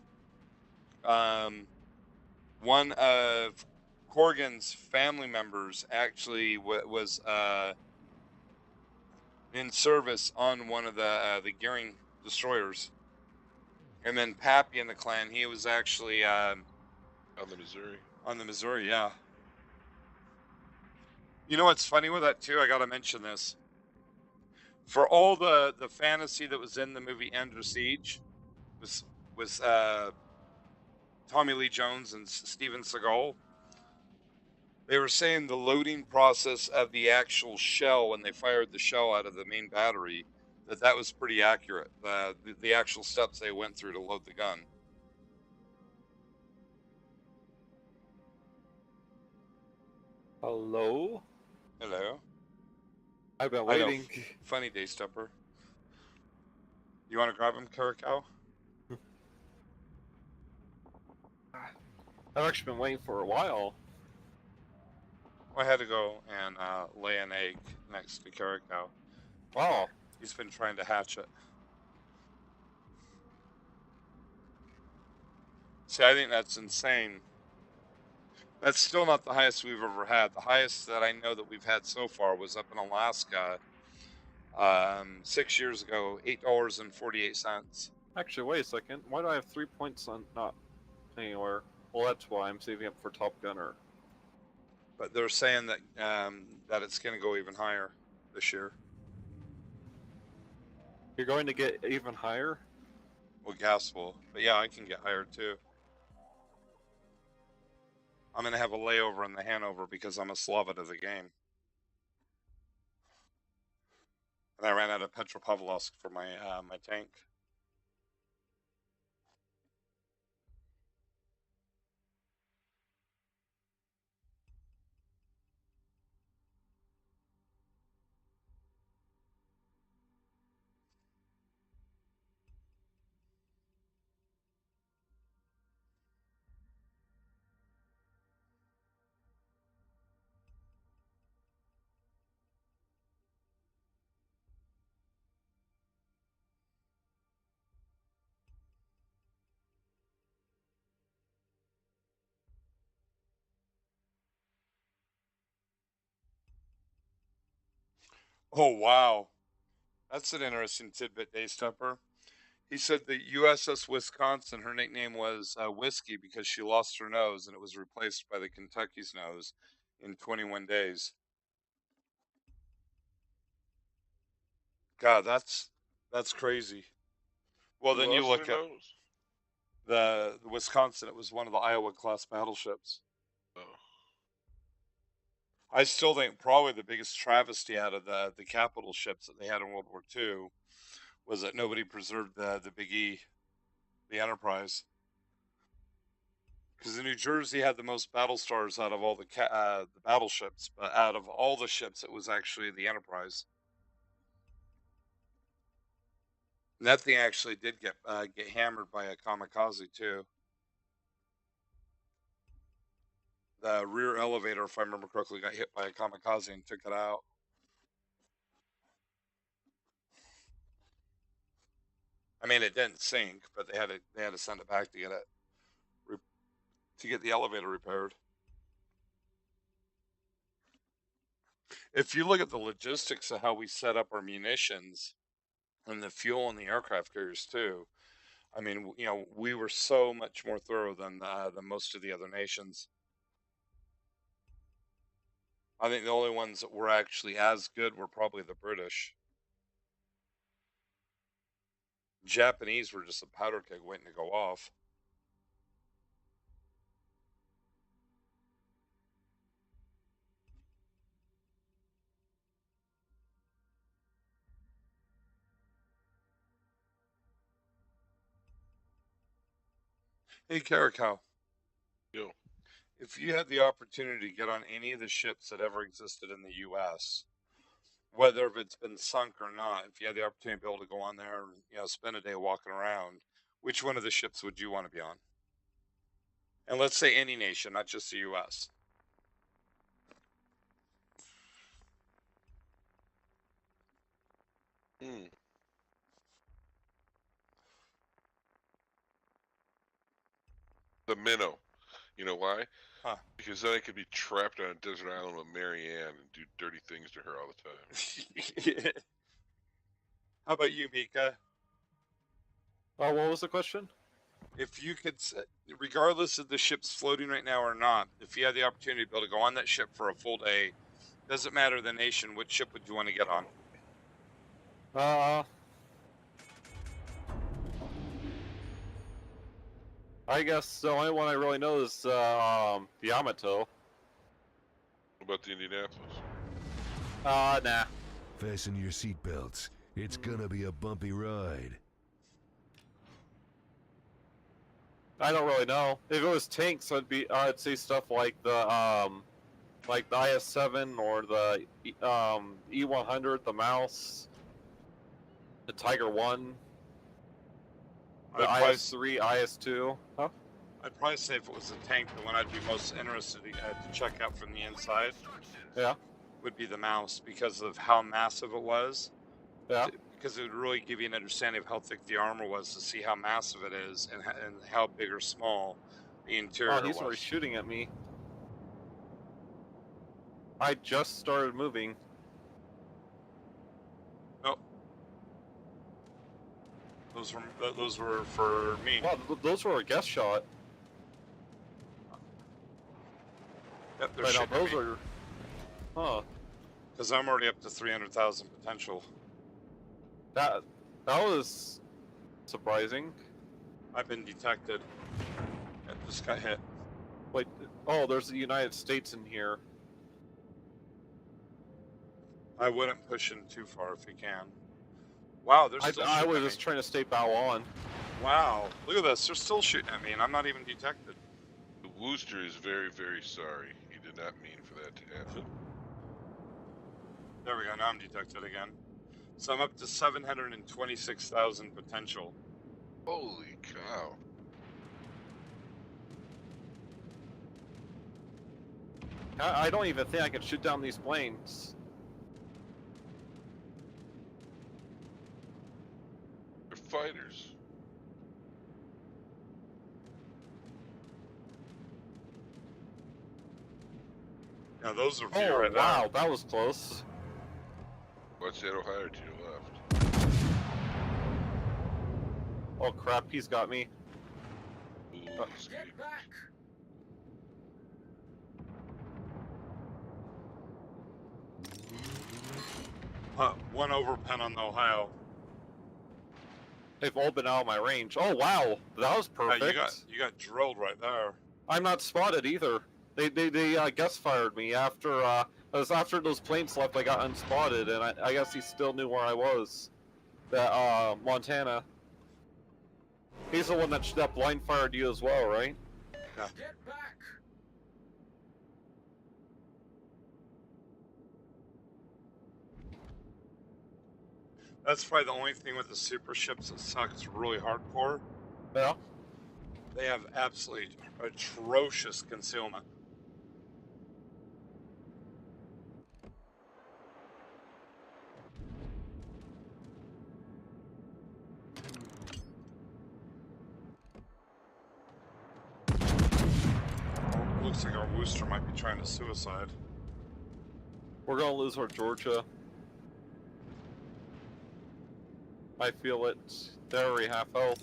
One of Corgan's family members actually was in service on one of the Gearing destroyers. And then Pappy in the clan, he was actually On the Missouri. on the Missouri, yeah. You know what's funny with that too? I gotta mention this. For all the fantasy that was in the movie Under Siege, was Tommy Lee Jones and Steven Seagal. They were saying the loading process of the actual shell when they fired the shell out of the main battery, that was pretty accurate. The actual steps they went through to load the gun. Hello? Hello. I've been I know. waiting. Funny, Daystepper. You want to grab him, Kerikow? I've actually been waiting for a while. I had to go and lay an egg next to Kerikow. Wow. He's been trying to hatch it. See, I think that's insane. That's still not the highest we've ever had. The highest that I know that we've had so far was up in Alaska 6 years ago, $8.48. Actually, wait a second. Why do I have 3 points on not anywhere? Well, that's why I'm saving up for Top Gunner. But they're saying that that it's going to go even higher this year. You're going to get even higher? Well, gas will. But yeah, I can get higher too. I'm going to have a layover in the Hanover because I'm a Slavic of the game. And I ran out of Petropavlovsk for my my tank. Oh, wow. That's an interesting tidbit, Daystepper. He said the USS Wisconsin, her nickname was Whiskey because she lost her nose and it was replaced by the Kentucky's nose in 21 days. God, that's crazy. Well, then you look at the Wisconsin. It was one of the Iowa class battleships. Oh. I still think probably the biggest travesty out of the capital ships that they had in World War II was that nobody preserved the Big E, the Enterprise. Because the New Jersey had the most battle stars out of all the battleships, but out of all the ships, it was actually the Enterprise. And that thing actually did get hammered by a kamikaze too. The rear elevator, if I remember correctly, got hit by a kamikaze and took it out. I mean, it didn't sink, but they had to send it back to get the elevator repaired. If you look at the logistics of how we set up our munitions and the fuel and the aircraft carriers too, I mean, you know, we were so much more thorough than most of the other nations. I think the only ones that were actually as good were probably the British. Japanese were just a powder keg waiting to go off. Hey, Kerikow. Yo. If you had the opportunity to get on any of the ships that ever existed in the U.S., whether it's been sunk or not, if you had the opportunity to be able to go on there and spend a day walking around, which one of the ships would you want to be on? And let's say any nation, not just the U.S. Hmm. The minnow. You know why? Huh. Because then I could be trapped on a desert island with Marianne and do dirty things to her all the time. How about you, Mika? Oh, what was the question? If you could, regardless of the ship's floating right now or not, if you had the opportunity to be able to go on that ship for a full day, doesn't matter the nation, which ship would you want to get on? I guess the only one I really know is the Yamato. What about the Indianapolis? Nah. Fasten your seatbelts. It's gonna be a bumpy ride. I don't really know. If it was tanks, I'd say stuff like the IS-7 or the E-100, the Mouse, the Tiger 1, the IS-3, IS-2. Huh? I'd probably say if it was a tank, the one I'd be most interested to check out from the inside, Yeah. would be the Mouse because of how massive it was. Yeah. Because it would really give you an understanding of how thick the armor was to see how massive it is and how big or small the interior Oh, he's already was. shooting at me. I just started moving. Oh. Those were for me. Wow, those were a guess shot. Yep, they're Right now, shooting at those me. are. Huh. Because I'm already up to 300,000 potential. That was surprising. I've been detected. I just got hit. Wait. Oh, there's the United States in here. I wouldn't push in too far if you can. Wow, they're still I shooting was at just me. trying to stay bow on. Wow, look at this. They're still shooting at me, and I'm not even detected. The Wooster is very, very sorry. He did not mean for that to happen. There we go. Now I'm detected again. So I'm up to 726,000 potential. Holy cow. I don't even think I can shoot down these planes. They're fighters. Now those are Oh, right wow, now. that was close. Watch that Ohio to your left. Oh crap, he's got me. Ooh, escape. One overpen on the Ohio. They've all been out of my range. Oh wow, that was perfect. You got drilled right there. I'm not spotted either. They guess fired me after it was after those planes left. I got unspotted, and I guess he still knew where I was. That Montana. He's the one that blind fired you as well, right? Yeah. Get back! That's probably the only thing with the super ships that sucks really hardcore. Yeah. They have absolutely atrocious concealment. Looks like our Wooster might be trying to suicide. We're gonna lose our Georgia. I feel it. They're already half health.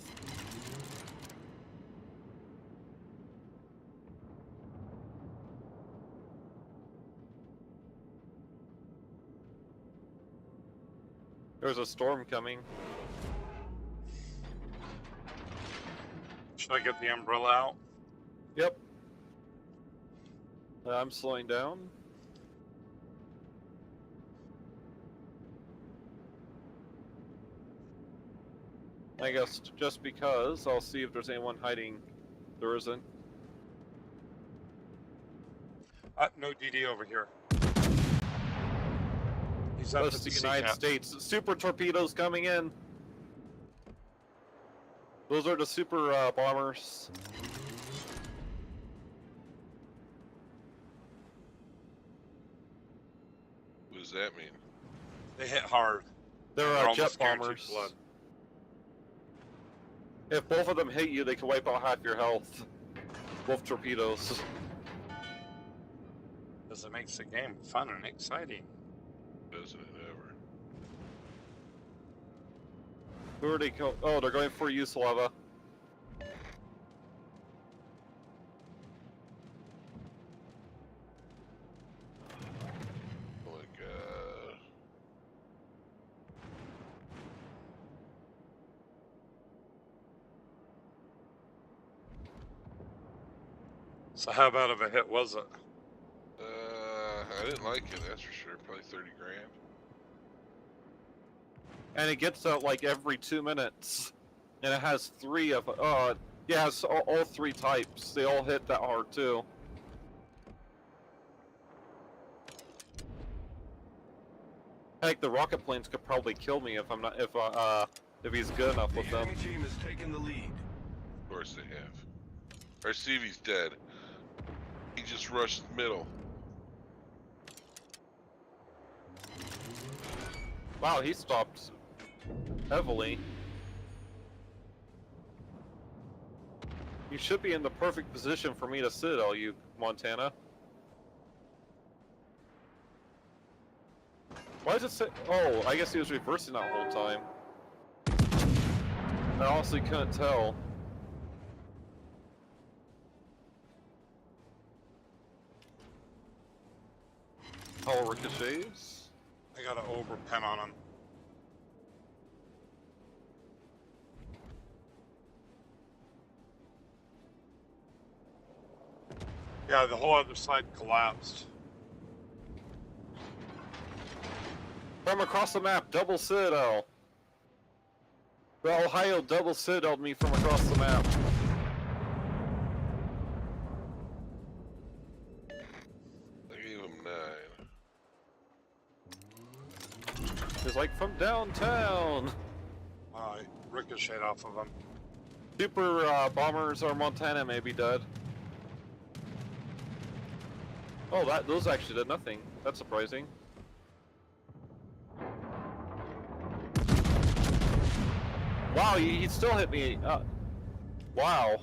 There's a storm coming. Should I get the umbrella out? Yep. I'm slowing down. I guess just because, I'll see if there's anyone hiding. There isn't. No DD over here. He's up That's at the the United Sea-Cap. States. Super torpedoes coming in. Those are the super bombers. that mean? They hit hard. They're They're jet almost guaranteed bombers. blood. If both of them hit you, they can wipe out half your health. Both torpedoes. Because it makes the game fun and exciting. Doesn't it ever? Who are they go? Oh, they're going for you, Slava. Oh my god. So how bad of a hit was it? I didn't like it, that's for sure. Probably 30 grand. And it gets out like every 2 minutes. And it has three of yeah, it's all three types. They all hit that hard too. Heck, the rocket planes could probably kill me if I'm not if he's good enough with The them. enemy team has taken the lead. Of course they have. Our CV's dead. He just rushed middle. Wow, he stopped heavily. You should be in the perfect position for me to sit, all you Montana. Why does it say? Oh, I guess he was reversing that whole time. I honestly couldn't tell. How ricochets? I got an over pen on him. Yeah, the whole other side collapsed. From across the map, double citadel. The Ohio double citadeled me from across the map. I gave him 9. It's like from downtown. I ricocheted off of him. Super bombers or Montana may be dead. Oh, those actually did nothing. That's surprising. Wow, he still hit me. Wow.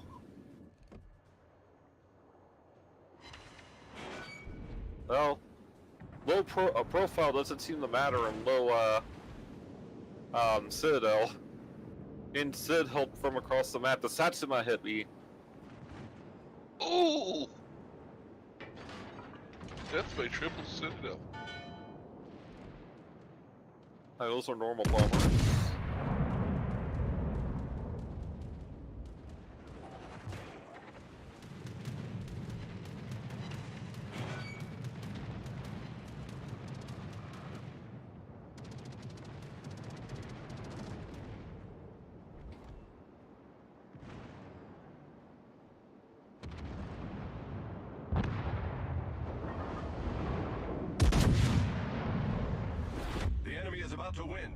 Well, low profile doesn't seem to matter in low citadel. In Sid help from across the map. The Satsuma hit me. Oh! That's my triple citadel. Those are normal bombers. The enemy is about to win.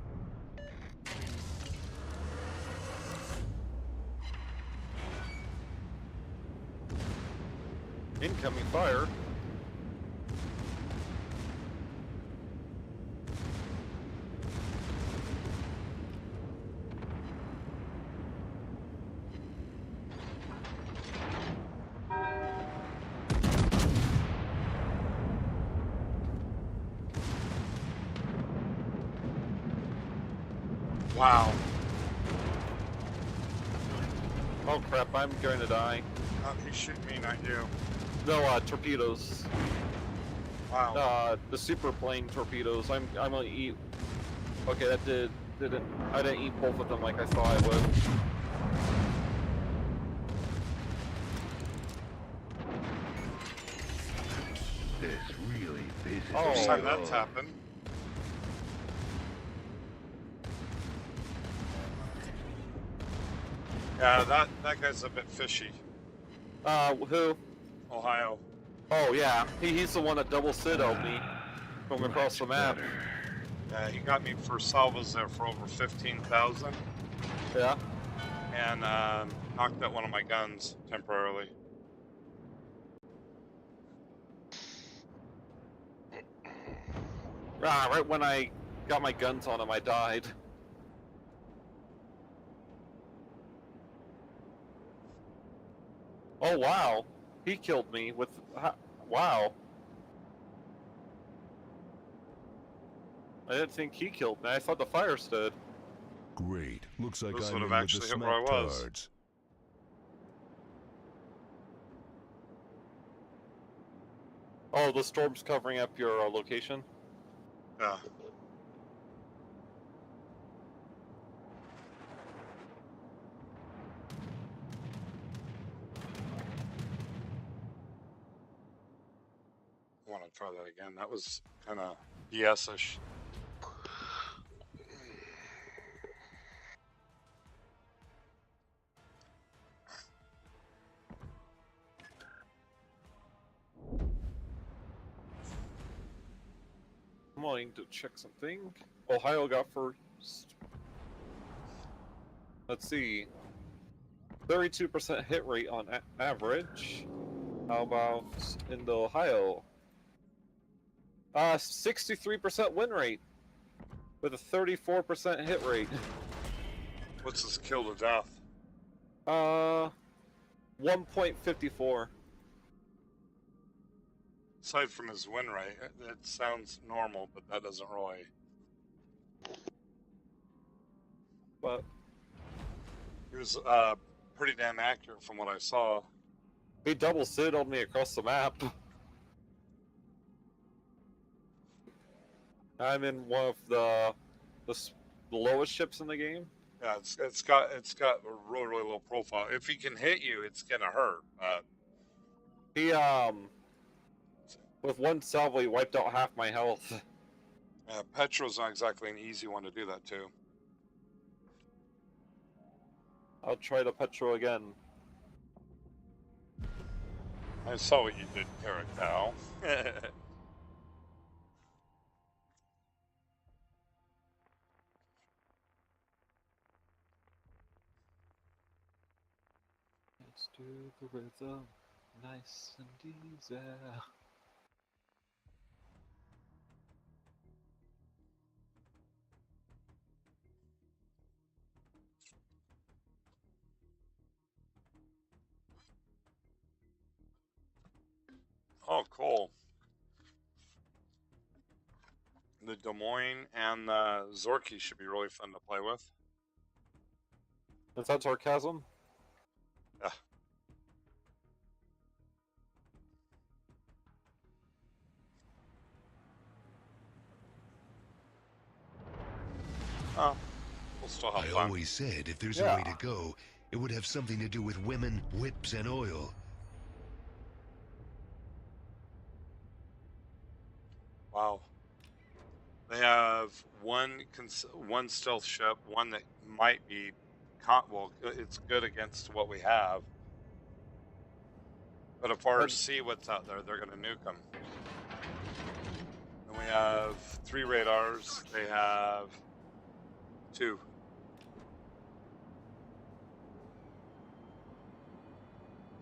Incoming fire. Wow. Oh crap, I'm going to die. He's shooting me, not you. No, torpedoes. Wow. The super plane torpedoes. I'm gonna eat. Okay, that didn't. I didn't eat both of them like I thought I would. This really pisses Oh. First me time that's off. happened. Yeah, that guy's a bit fishy. Who? Ohio. Oh yeah, he's the one that double citadeled me from across the map. Yeah, he got me for salvos there for over 15,000 Yeah. and knocked out one of my guns temporarily. Right when I got my guns on him, I died. Oh wow, he killed me with. Wow. I didn't think he killed me. I thought the fire stood. Great. Looks like This I'm would have in with the actually hit where I smack was. tards. Oh, the storm's covering up your location? Yeah. I want to try that again. That was kind of BS-ish. I'm wanting to check something. Ohio got first. Let's see. 32% hit rate on average. How about in the Ohio? 63% win rate with a 34% hit rate. What's his kill to death? 1.54. Aside from his win rate, it sounds normal, but that doesn't really. But He was pretty damn accurate from what I saw. he double sidled me across the map. I'm in one of the lowest ships in the game. Yeah, it's got a really low profile. If he can hit you, it's gonna hurt. He with one salvo he wiped out half my health. Petro's not exactly an easy one to do that to. I'll try the Petro again. I saw what you did, Kerikow. Let's do the rhythm, nice and easy. Oh, cool. The Des Moines and the Zorky should be really fun to play with. Is that sarcasm? Yeah. Oh, we'll still have I fun. always said if there's a way to go, it would have something to do with women, whips, and oil. Wow. They have one stealth ship, one that might be, well, it's good against what we have. But if ours see what's out there, they're going to nuke them. And we have 3 radars. They have 2.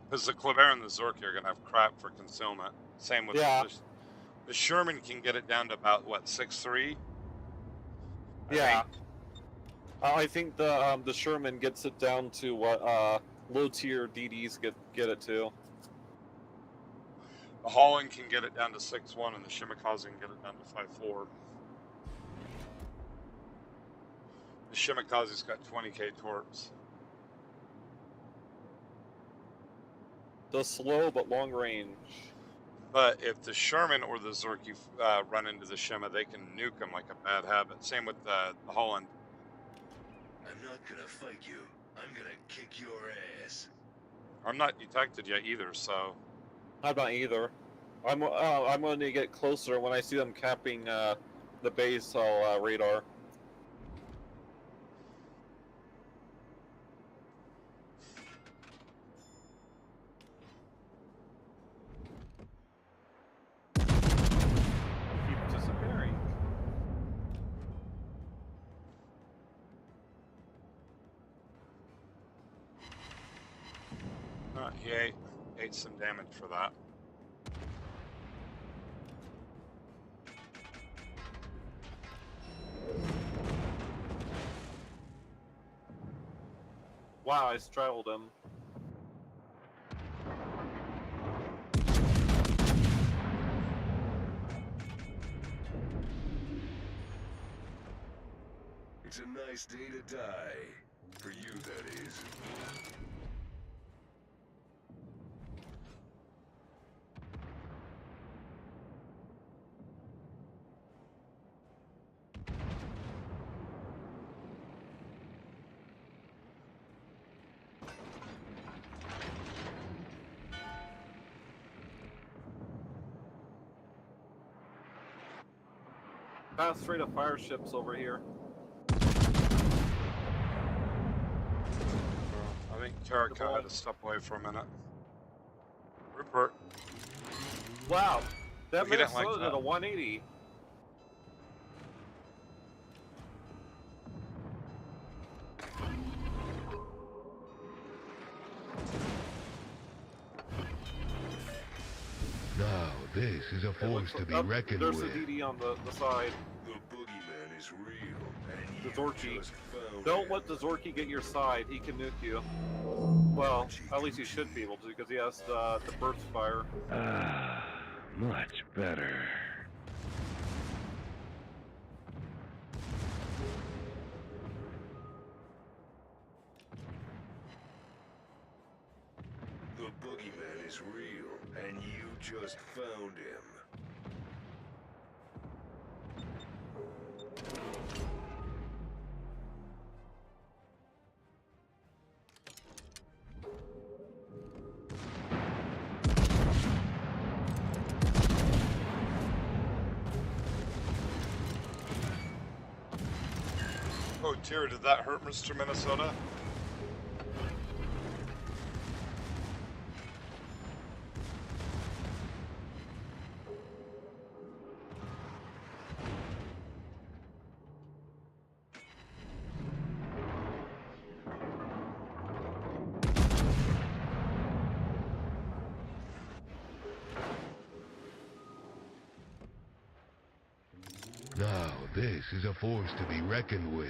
Because the Claver and the Zorky are going to have crap for concealment. Same with the Sherman can get it down to about, what, 6'3"? Yeah. I think the Sherman gets it down to what low tier DDs get it to. The Holland can get it down to 6'1", and the Shimakaze can get it down to 5'4". The Shimakaze's got 20k torps. The slow but long range. But if the Sherman or the Zorky run into the Shima, they can nuke them like a bad habit. Same with the Holland. I'm not gonna fight you. I'm gonna kick your ass. I'm not detected yet either, so. I'm not either. I'm going to get closer when I see them capping the base radar. Keep disappearing. He ate some damage for that. Wow, I straddled him. It's a nice day to die. For you, that is. Fast rate of fire ships over here. I think Kerikow had to step away for a minute. Rupert. Wow, that We didn't like Minnesota that. did a 180. Now, this is a force to be reckoned There's with. the DD on the side. The boogeyman is real, and The you Zorky. just found Don't him. let the Zorky get your side. He can nuke you. Well, at least he should be able to because he has the burst fire. Much better. The boogeyman is real, and you just found him. Oh dear, did that hurt Mr. Minnesota? Now, this is a force to be reckoned with.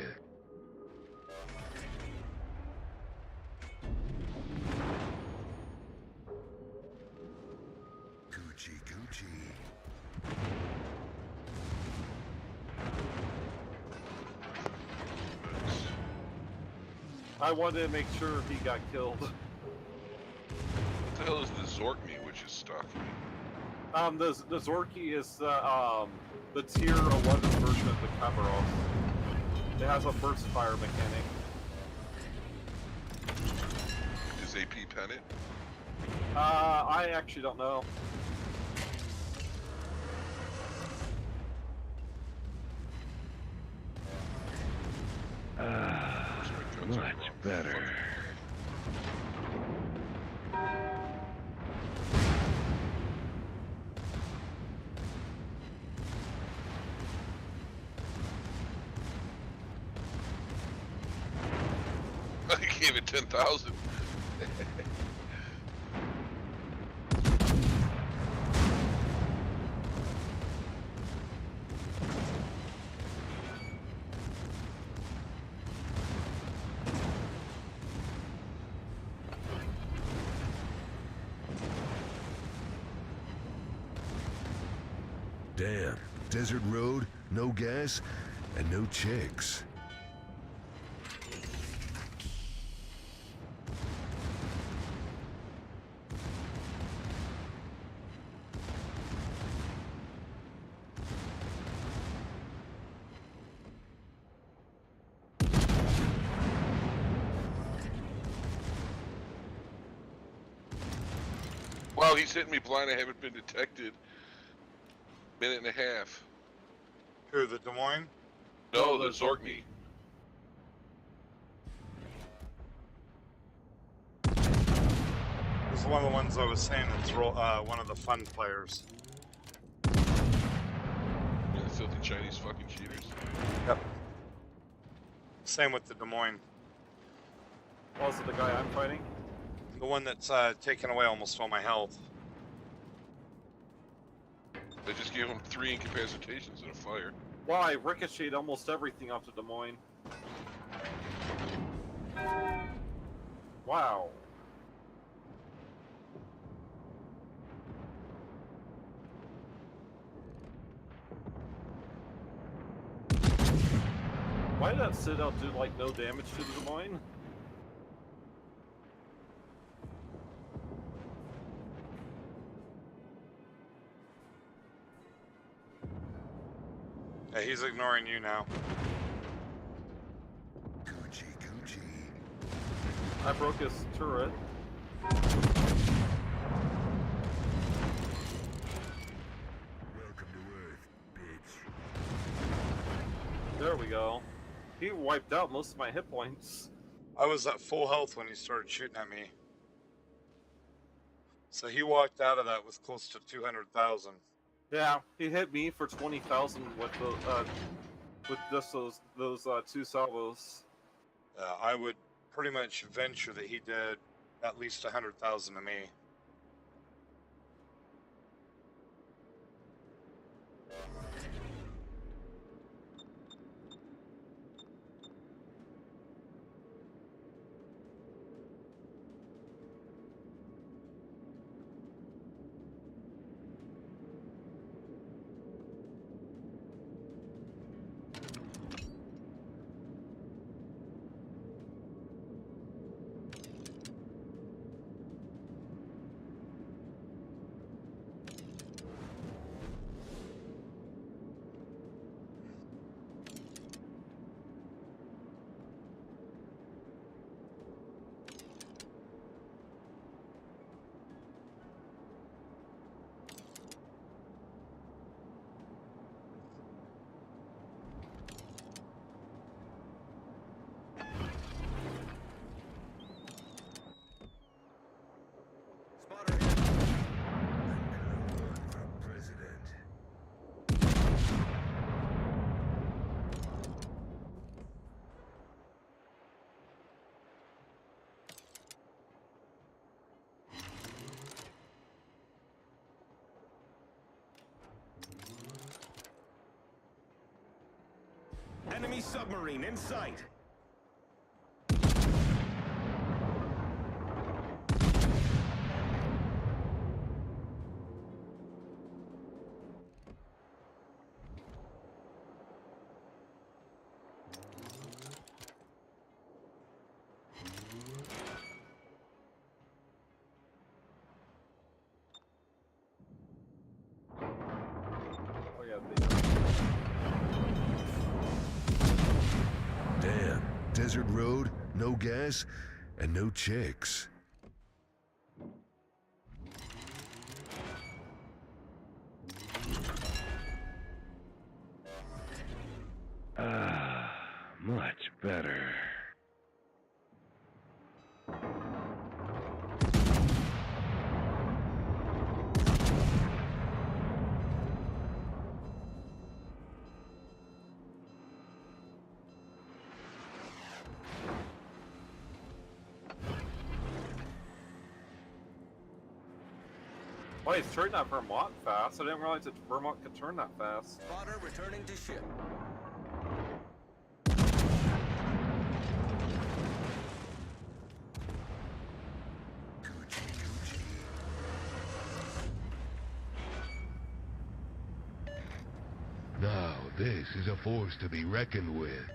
Coochie coochie. I wanted to make sure he got killed. What the hell is the Zorkme, which is stalking me? The Zorky is the tier 11 version of the Kabaros. It has a burst fire mechanic. Is AP pennant? I actually don't know. Much better. I gave it 10,000. Damn. Desert road, no gas, and no chicks. Wow, he's hitting me blind. I haven't been detected. Minute and a half. Who, the Des Moines? No, No, the the Zorkme. It was one of the ones I was saying that's one of the fun players. Yeah, the filthy Chinese fucking cheaters. Yep. Same with the Des Moines. Also, the guy I'm fighting. The one that's taken away almost all my health. They just gave him 3 incapacitations and a fire. Wow, I ricocheted almost everything off to Des Moines. Wow. Why did that sit-out do, like, no damage to the Des Moines? Yeah, he's ignoring you now. Coochie coochie. I broke his turret. Welcome to Earth, bitch. There we go. He wiped out most of my hit points. I was at full health when he started shooting at me. So he walked out of that with close to 200,000. Yeah, he hit me for 20,000 with the with just those two salvos. I would pretty much venture that he did at least 100,000 to me. Spotter hit. I'm gonna run for president. Enemy submarine in sight. Oh yeah, they, Damn. Desert road, no gas, and no chicks. Ah, much better. why he's turning that Vermont fast? I didn't realize that Vermont could turn that fast. Spotter returning to ship. Coochie coochie. Now this is a force to be reckoned with.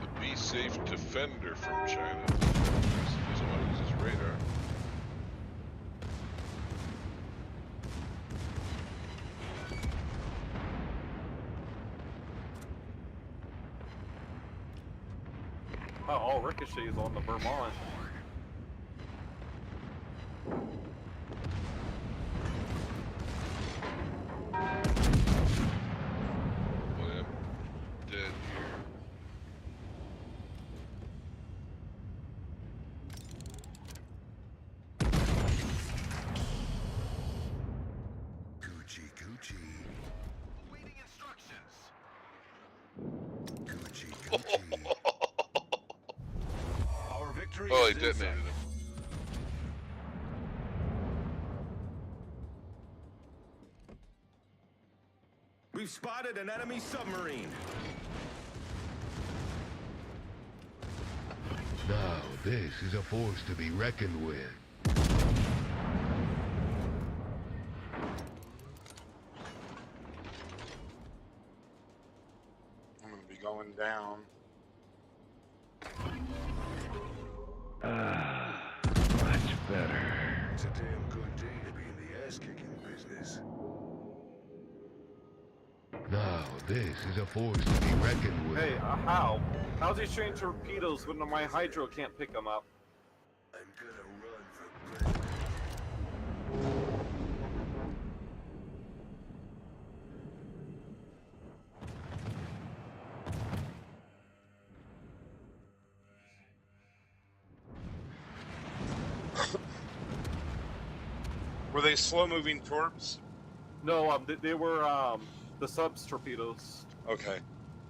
The Be Safe Defender from China. He doesn't want to use his radar. Oh, all ricochets on the Vermont. Boy, I'm dead here. Coochie coochie. Awaiting instructions. Coochie coochie. Our victory Oh, is he in detonated sight. him. We We've spotted an enemy submarine. Now this is a force to be reckoned with. I'm gonna be going down. Much better. It's a damn good day to be in the ass-kicking business. Now this is a force to be reckoned with. Hey, how? How's he shooting torpedoes when my hydro can't pick them up? I'm gonna run for president. Were they slow-moving torps? No, they were the subs torpedoes. Okay.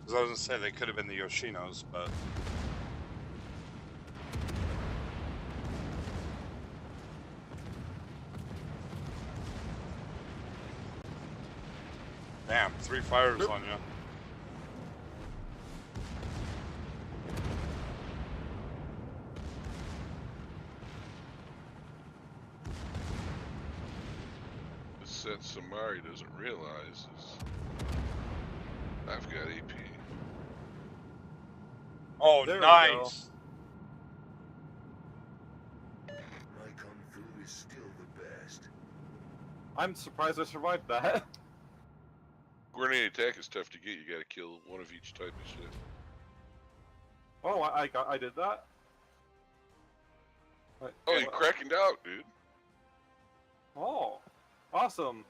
Because I was gonna say they could have been the Yoshinos, but damn, 3 fires Nope. on you. The set Samari doesn't realize is I've got AP. Oh, There we nice. My kung fu is still the best. I'm surprised I survived that. Coordinated attack is tough to get. You got to kill one of each type of ship. Oh, I did that. Oh, you cracking out, dude. Oh, awesome.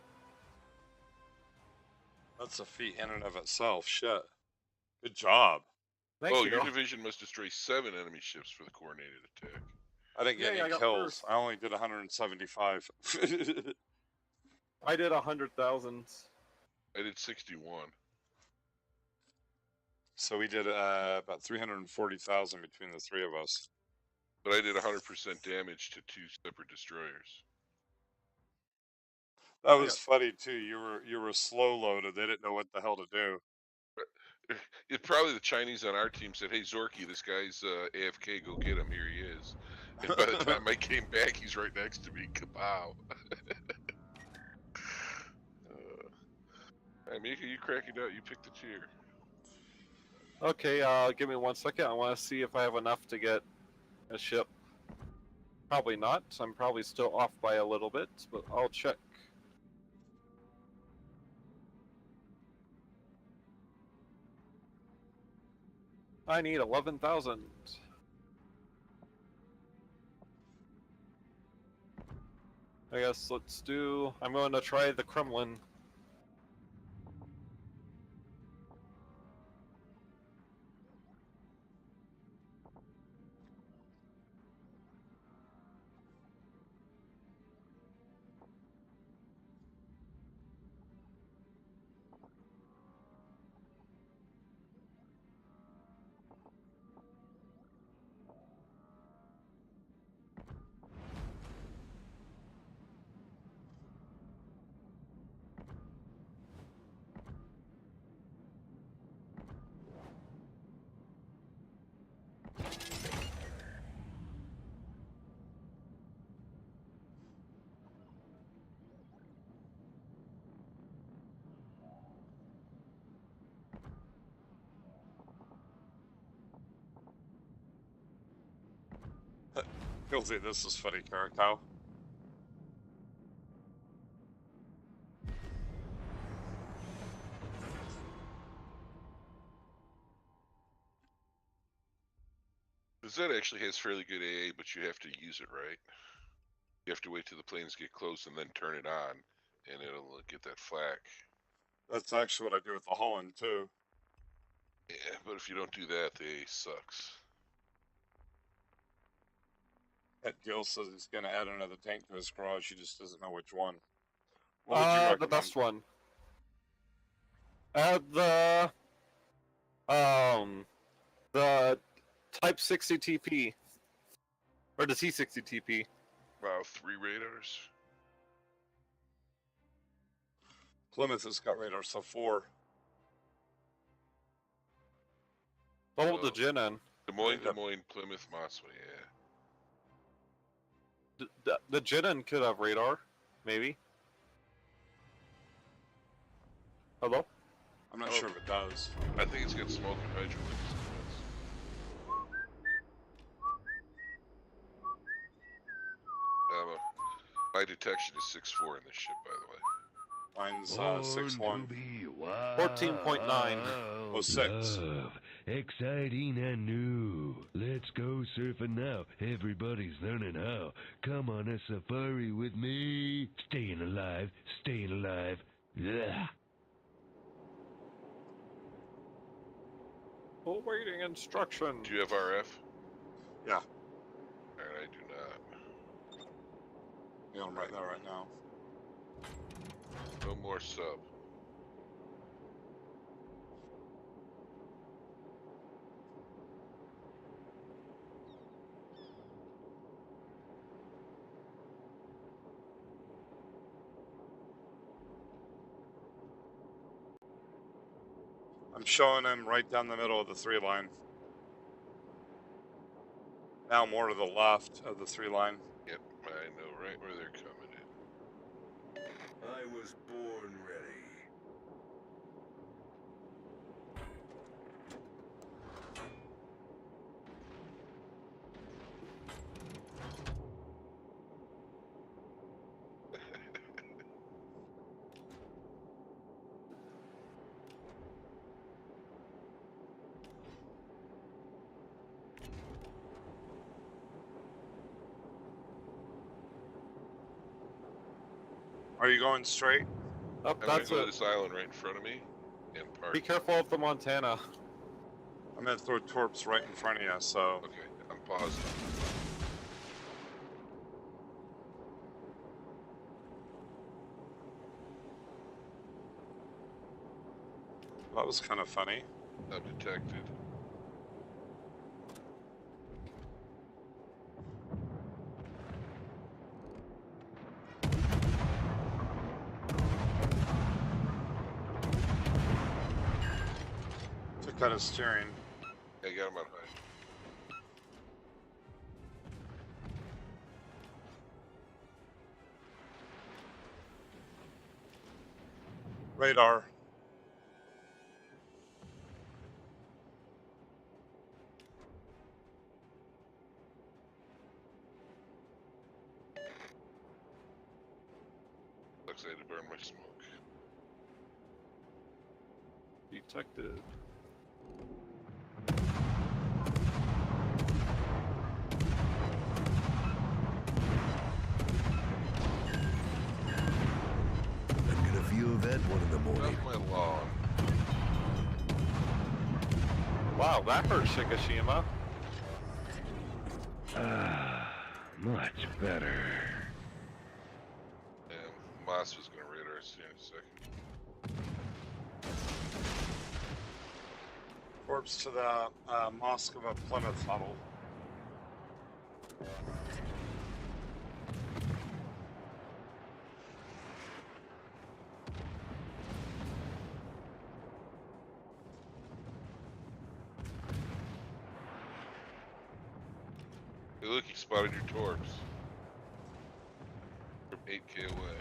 That's a feat in and of itself. Shit. Good job. Thank Oh, you. your division must destroy 7 enemy ships for the coordinated attack. I didn't get Yay, I any got kills. first. I only did 175. I did 100,000. I did 61. So we did about 340,000 between the 3 of us. But I did 100% damage to 2 separate destroyers. That was funny too. You were slow loaded. They didn't know what the hell to do. It probably the Chinese on our team said, "Hey Zorky, this guy's AFK. Go get him. Here he is." And by the time I came back, he's right next to me. Kapow! I mean, you crack it out. You pick the tier. Okay, give me 1 second. I want to see if I have enough to get a ship. Probably not. I'm probably still off by a little bit, but I'll check. I need 11,000. I guess let's do. I'm going to try the Kremlin. You'll see, this is funny, Kerikow. The Z actually has fairly good AA, but you have to use it right. You have to wait till the planes get close and then turn it on, and it'll get that flak. That's actually what I do with the Holland too. Yeah, but if you don't do that, the AA sucks. That Gil says he's gonna add another tank to his garage. He just doesn't know which one. What would you recommend? The best one. The Type 60 TP. Or the T60 TP. Wow, 3 radars. Plymouth has got radar, so 4. Hold the gin in. Des Moines, Yep. Plymouth, Mossway, yeah. The gin could have radar, maybe. Hello? I'm not Oh. sure if it does. I think it's got smoke and hydro winds. My detection is 6.4 in this ship, by the way. Mine's Born 6.1. to be wild. 14.9. Oh, 6. Love, exciting and new. Let's go surfing now. Everybody's learning how. Come on a safari with me. Staying alive, staying alive. Yeah. Awaiting instruction. Do you have RF? Yeah. Alright, I do not. Yeah, I'm right there right now. No more sub. I'm showing him right down the middle of the 3 line. Now more to the left of the 3 line. Yep, I know right where they're coming in. I was born ready. Are you going straight? Oh, I'm gonna that's go to it. this island right in front of me and park. Be careful of the Montana. I'm gonna throw torps right in front of you, so Okay, I'm pausing. that was kind of funny. I'm detected. Took out his steering. I got him on high. Radar. Looks like I had to burn my smoke. Detected. I'm gonna feel that one in the morning. Off my lawn. Wow, that hurt Shikishima. Ah, much better. And Moss was gonna radar us here in a second. Torps to the Moskva Plymouth huddle. Hey, look, you spotted your torps. From 8K away.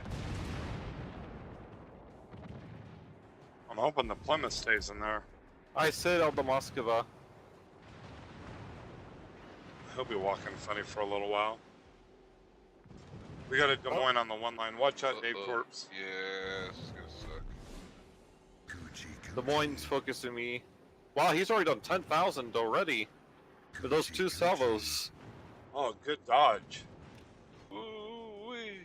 I'm hoping the Plymouth stays in there. I said on the Moskva. He'll be walking funny for a little while. We got a Des Moines on the 1 line. Watch out, Dave Uh-oh. Torps. Yeah, this is gonna suck. Coochie, Des Moines focusing me. Wow, he's already done 10,000 already. With those 2 salvos. Oh, good dodge. Ooh-wee.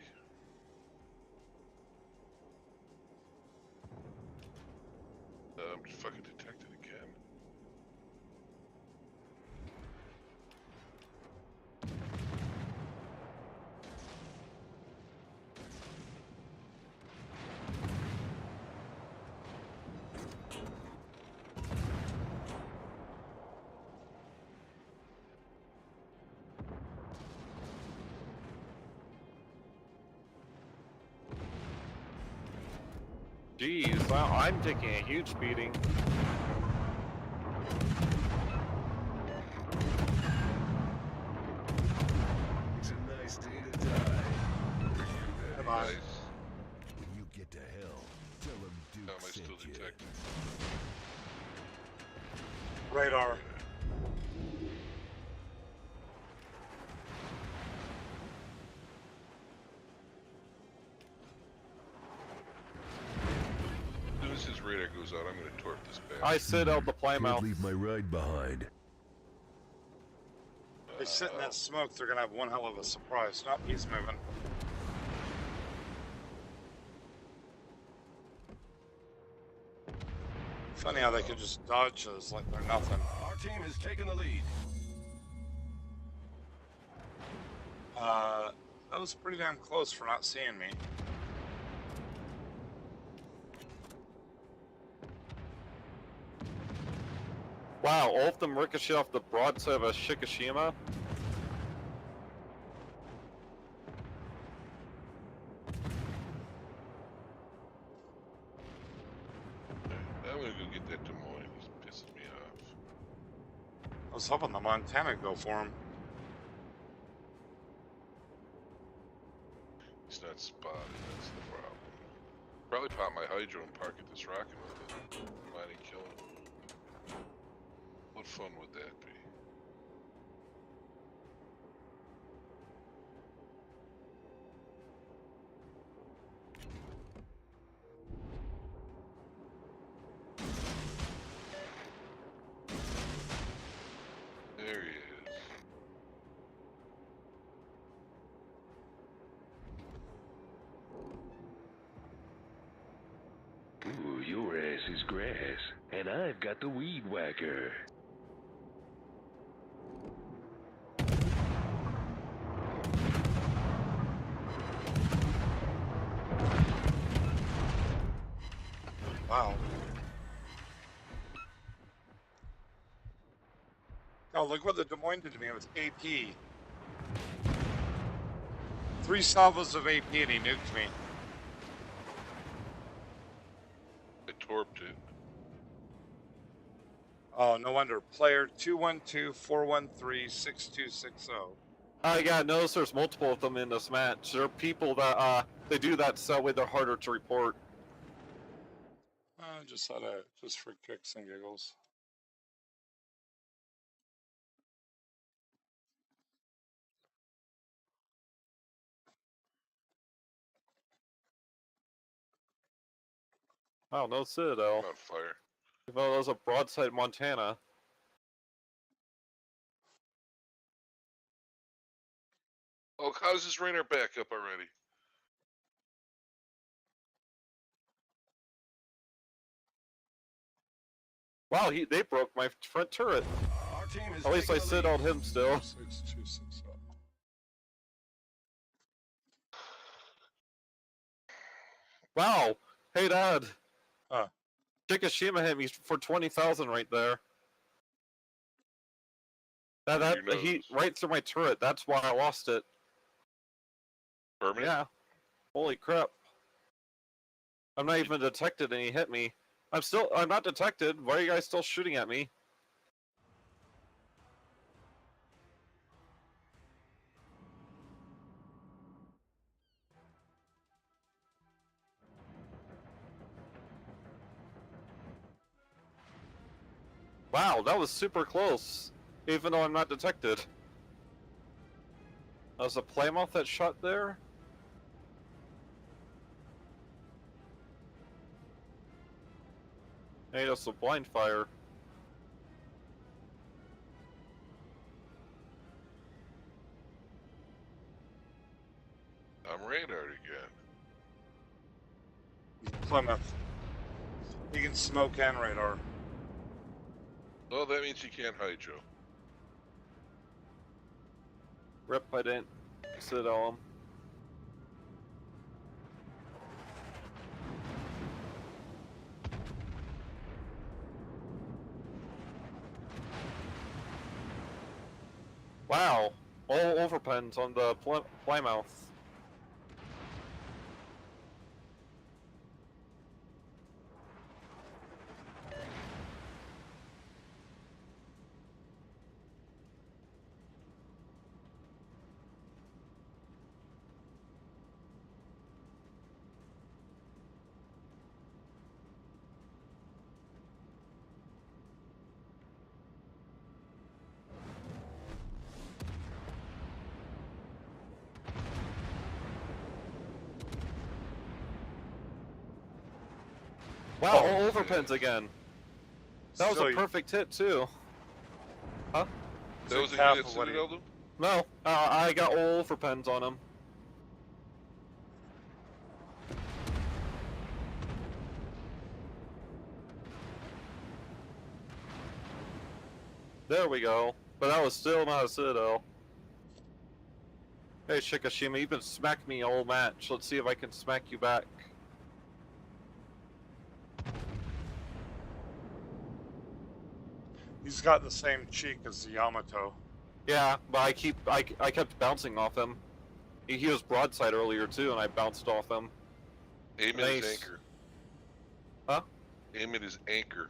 I'm fucking detected again. Jeez, wow, I'm taking a huge beating. It's a nice day to die. Bye. Nice. When you get to hell, tell him Duke Am I still sent you. detected? Radar. As soon as his radar goes out, I'm gonna torp this bastard. I sit out the Can't plymouth. leave my ride behind. They sit in that smoke, they're gonna have one hell of a surprise. Nope, he's moving. Funny how they could just dodge us like they're nothing. Our team has taken the lead. That was pretty damn close for not seeing me. Wow, all of them ricochet off the broadside of a Shikishima. I'm gonna go get that Des Moines. He's pissing me off. I was hoping the Montana would go for him. He's not spotted, that's the problem. Probably pop my hydro and park at this rocket with it. Might kill him. What fun would that be? There he is. Ooh, your ass is grass, and I've got the weed whacker. Wow. Oh, look what the Des Moines did to me with AP. 3 salvos of AP and he nuked me. I torped it. Oh, no wonder. Player 212-413-6260. I got notice there's multiple of them in this match. There are people that they do that so that way they're harder to report. Just for kicks and giggles. Oh, no Citadel. I'm on fire. Even though that was a broadside Montana. Oh, how's his radar back up already? Wow, they broke my front turret. Our team is At least I taking the lead. Citadel'd him still. 6260. Wow. Hey, Dad. Huh. Shikishima hit me for 20,000 right there. He right through my turret. That's why I lost it. Permanent? Yeah. Holy crap. I'm not even detected and he hit me. I'm not detected. Why are you guys still shooting at me? Wow, that was super close. Even though I'm not detected. That was a Plymouth that shot there? Hey, that's a blind fire. I'm radared again. Plymouth. He can smoke and radar. Oh, that means you can't hydro. Rip, I didn't sit on him. Wow, all overpens on the Plymouth. Wow, Oh. all overpens again. That was Still, a perfect hit too. Huh? That was a half hit of that what he- Citadel them? No, I got all overpens on him. There we go. But that was still not a Citadel. Hey Shikishima, you've been smacking me all match. Let's see if I can smack you back. He's got the same cheek as the Yamato. Yeah, but I kept bouncing off him. He was broadside earlier too, and I bounced off him. Aim at his Nice. anchor. Huh? Aim at his anchor.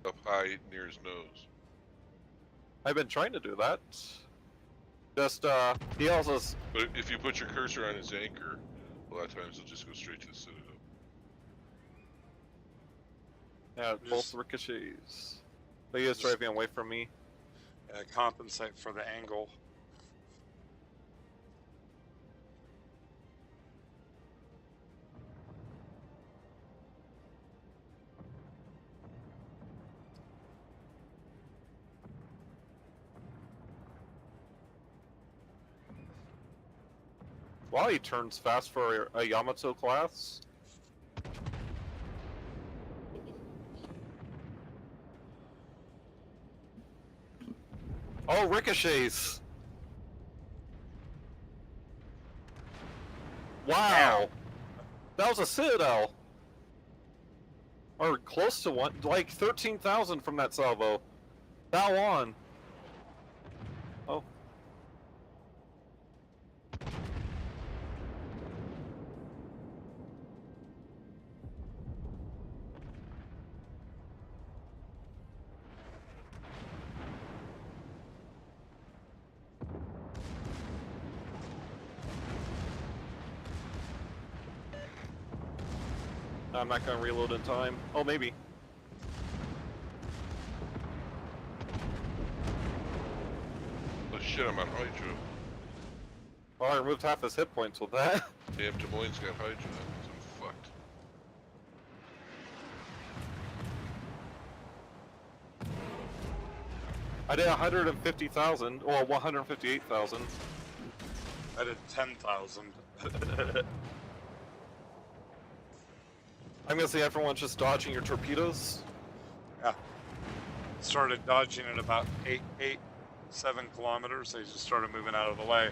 Up high near his nose. I've been trying to do that. Just he also But if you put your cursor on his anchor, a lot of times he'll just go straight to the Citadel. both ricochets. But he is driving away from me. Compensate for the angle. Wow, he turns fast for a Yamato class. Oh, ricochets! Wow! That was a Citadel! Or close to one, like 13,000 from that salvo. Now on. Oh. I'm not gonna reload in time. Oh, maybe. Oh shit, I'm on Hydra. Oh, I removed half his hit points with that. Damn, Des Moines got Hydra. I'm fucked. I did 150,000, or 158,000. I did 10,000. I'm gonna say everyone's just dodging your torpedoes. Yeah. Started dodging at about 7 kilometers. They just started moving out of the way.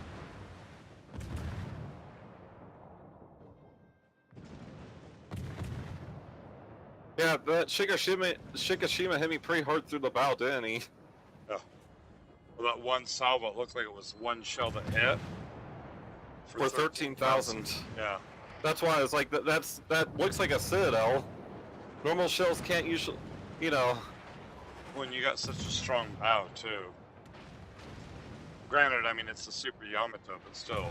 Yeah, that Shikishima hit me pretty hard through the bow, didn't he? Yeah. Well, that one salvo, it looked like it was one shell that hit. For 13,000. Yeah. That's why I was like, that looks like a Citadel. Normal shells can't usually, you know. When you got such a strong bow, too. Granted, I mean, it's a Super Yamato, but still.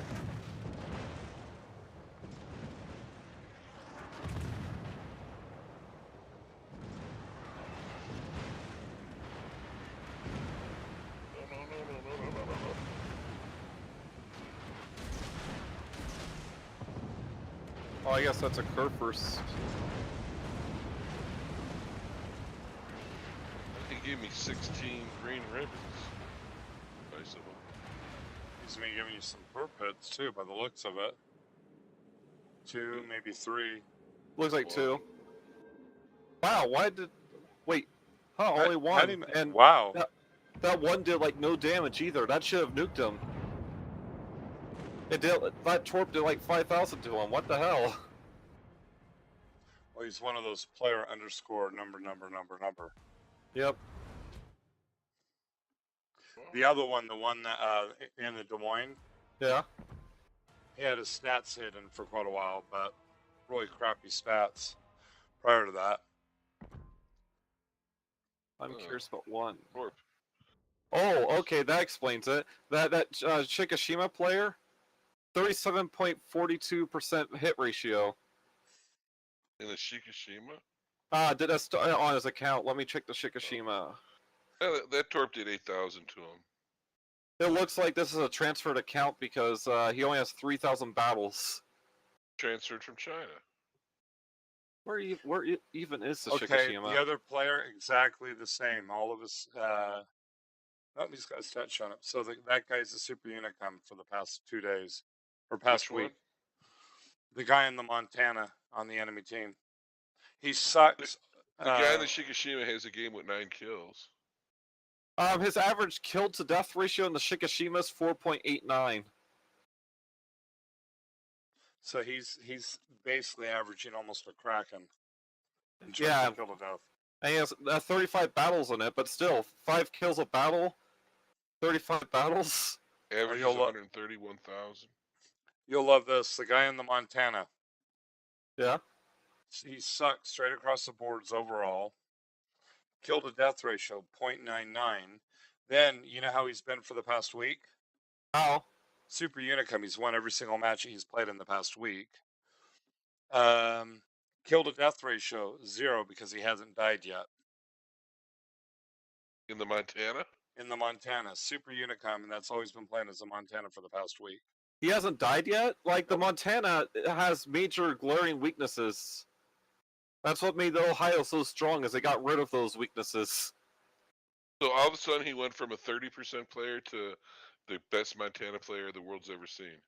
Oh, I guess that's a curve first. He gave me 16 green ribbons. Nice of him. He's been giving you some perp hits, too, by the looks of it. 2, maybe 3. Looks like 2. Wow, why did... Wait. Huh, only one. And wow. that one did, like, no damage either. That should have nuked him. It did... That torp did, like, 5,000 to him. What the hell? Well, he's one of those player underscore number. Yep. The other one, the one that, in the Des Moines, Yeah. he had his stats hidden for quite a while, but really crappy stats prior to that. I'm curious about one. Torp. Oh, okay, that explains it. That Shikishima player, 37.42% hit ratio. In the Shikishima? Did that on his account? Let me check the Shikishima. Yeah, that Torp did 8,000 to him. It looks like this is a transferred account because he only has 3,000 battles. Transferred from China. Where even is the Okay, Shikishima? the other player exactly the same. All of us. Oh, he's got a stat showing up. So that guy's a super unicum for the past 2 days or past Which one? week. The guy in the Montana on the enemy team. He sucks. The guy in the Shikishima has a game with 9 kills. His average kill to death ratio in the Shikishima is 4.89. So he's basically averaging almost a Kraken in terms Yeah. of kill to death. And he has 35 battles in it, but still, 5 kills a battle, 35 battles. Average is 131,000. You'll love this. The guy in the Montana. Yeah. He sucks straight across the boards overall. Kill to death ratio 0.99. Then you know how he's been for the past week? How? Super Unicum. He's won every single match he's played in the past week. Kill to death ratio 0 because he hasn't died yet. In the Montana? In the Montana, Super Unicum, and that's always been playing as a Montana for the past week. He hasn't died yet? Like, the Montana has major glaring weaknesses. That's what made the Ohio so strong, is they got rid of those weaknesses. So all of a sudden he went from a 30% player to the best Montana player the world's ever seen.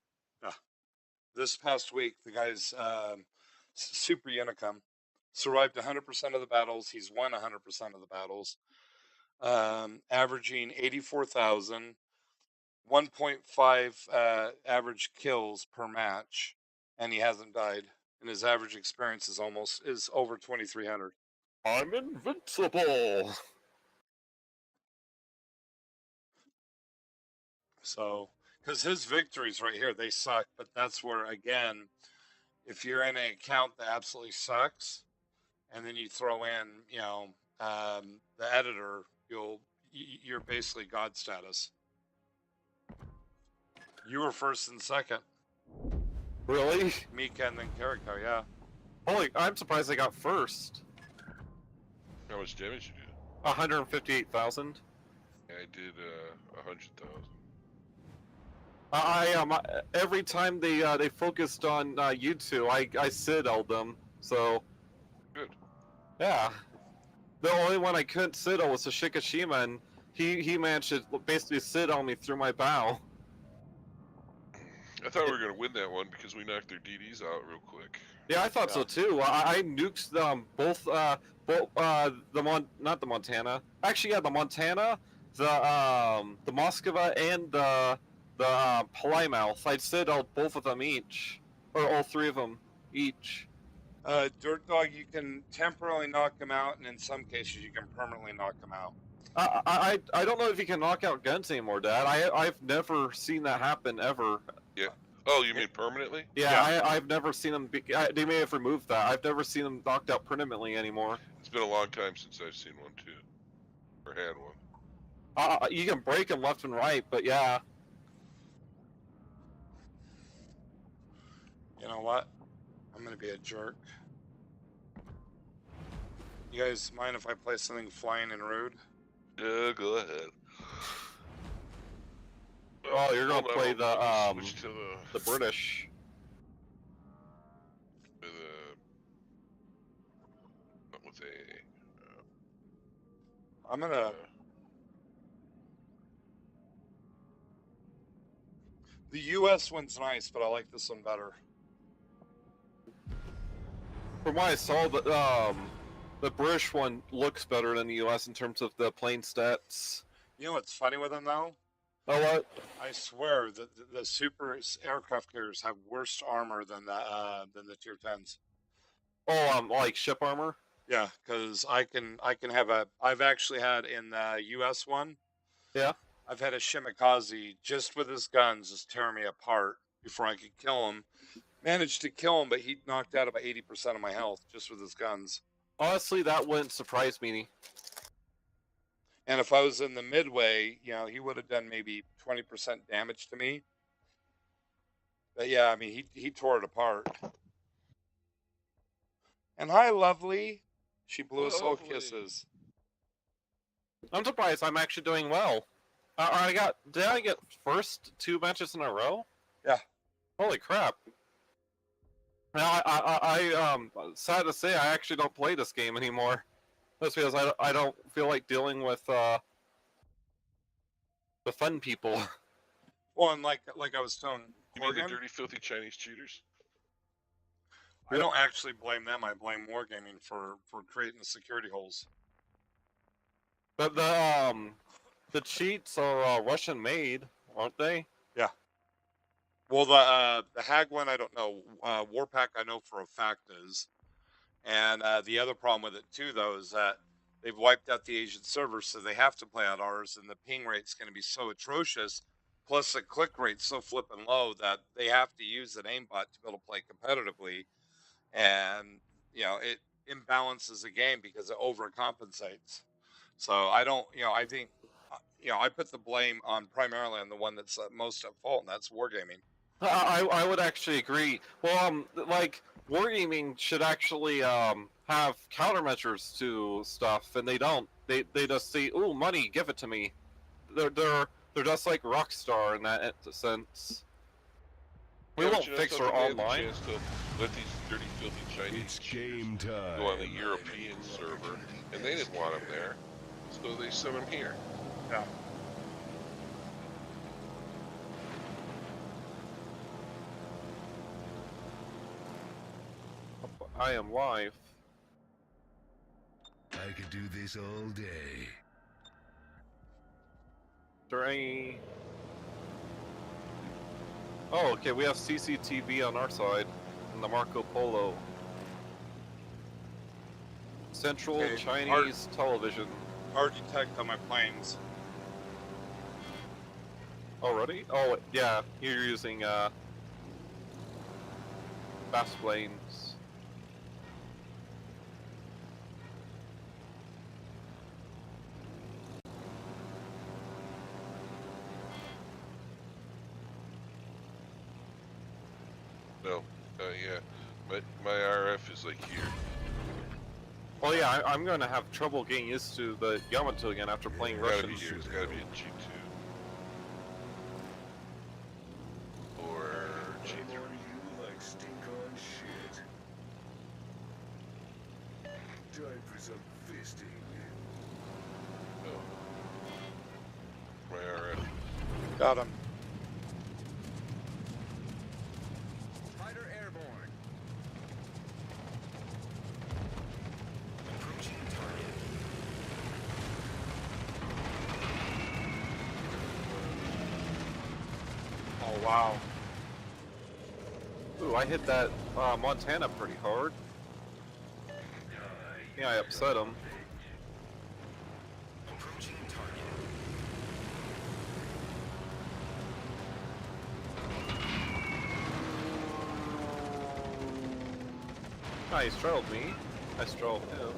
This past week, the guy's Super Unicum survived 100% of the battles. He's won 100% of the battles, averaging 84,000, 1.5 average kills per match, and he hasn't died. And his average experience is over 2,300. I'm invincible! So, because his victories right here, they suck. But that's where, again, if you're in an account that absolutely sucks, and then you throw in, the editor, you're basically God status. You were first and second. Really? Mika and then Kerikow, yeah. Holy, I'm surprised they got first. How much damage you did? 158,000. I did 100,000. Every time they focused on you two, I Sid-L'd them, so... Good. Yeah. The only one I couldn't Sid-L was the Shikishima, and he managed to basically Sid-L me through my bow. I thought we were going to win that one because we knocked their DDs out real quick. Yeah, I thought so too. I nuked them both not the Montana. Actually, yeah, the Montana, the Moskva, and the Plymouth. I'd Sid-L both of them each, or all 3 of them each. Dirt Dog, you can temporarily knock them out, and in some cases, you can permanently knock them out. I don't know if you can knock out guns anymore, Dad. I've never seen that happen ever. Yeah. Oh, you mean permanently? Yeah. I've never seen them. They may have removed that. I've never seen them knocked out permanently anymore. It's been a long time since I've seen one too, or had one. You can break them left and right, but yeah. You know what? I'm gonna be a jerk. You guys mind if I play something flying and rude? Yeah, go ahead. Oh, you're gonna play switch to the British. With a. I'm gonna. The U.S. one's nice, but I like this one better. From what I saw, the British one looks better than the U.S. in terms of the plane stats. You know what's funny with them though? Oh, what? I swear that the super aircraft carriers have worse armor than the tier 10s. Oh, like ship armor? Yeah, because I've actually had in the U.S. one. Yeah. I've had a Shimikaze just with his guns just tear me apart before I could kill him. Managed to kill him, but he knocked out about 80% of my health just with his guns. Honestly, that wouldn't surprise me. And if I was in the midway, he would have done maybe 20% damage to me. But yeah, I mean, he tore it apart. And hi, lovely. She blew us all kisses. I'm surprised I'm actually doing well. Did I get first 2 matches in a row? Yeah. Holy crap. Sad to say, I actually don't play this game anymore. That's because I don't feel like dealing with the fun people. Well, and like I was telling You mean the Corgan, dirty, filthy Chinese cheaters? I don't actually blame them. I blame Wargaming for creating the security holes. But the cheats are Russian made, aren't they? Yeah. Well, the Hag one, I don't know. Warpack, I know for a fact is. And the other problem with it too, though, is that they've wiped out the Asian servers, so they have to play out ours, and the ping rate's going to be so atrocious. Plus, the click rate's so flipping low that they have to use an aimbot to be able to play competitively, and it imbalances the game because it overcompensates. So I don't, I think, I put the blame on primarily on the one that's most at fault, and that's Wargaming. I would actually agree. Well, like wargaming should actually have countermeasures to stuff, and they don't. They just say, "Ooh, money, give it to me." They're just like Rockstar in that sense. We Yeah, but won't you know fix her something? They had the online. chance to let these dirty, filthy Chinese It's cheaters game time. go on the European server, and they didn't want them there, so they sent them here. Yeah. I am live. I could do this all day. Is there any? Oh, okay. We have CCTV on our side in the Marco Polo. Central Okay, Chinese television. Hard detect on my planes. Already? Oh, yeah. You're using fast planes. No, yeah, my RF is like here. Well, yeah, I'm going to have trouble getting used to the Yamato again after playing It's gotta Russian. be here. It's gotta be a G2 or G3. You like stink on shit. Time for some fisting. No, my RF. Got him. Fighter airborne. Oh wow. Ooh, I hit that Montana pretty hard. Yeah, I upset him. Approaching target. Ah, he straddled me. I straddled him.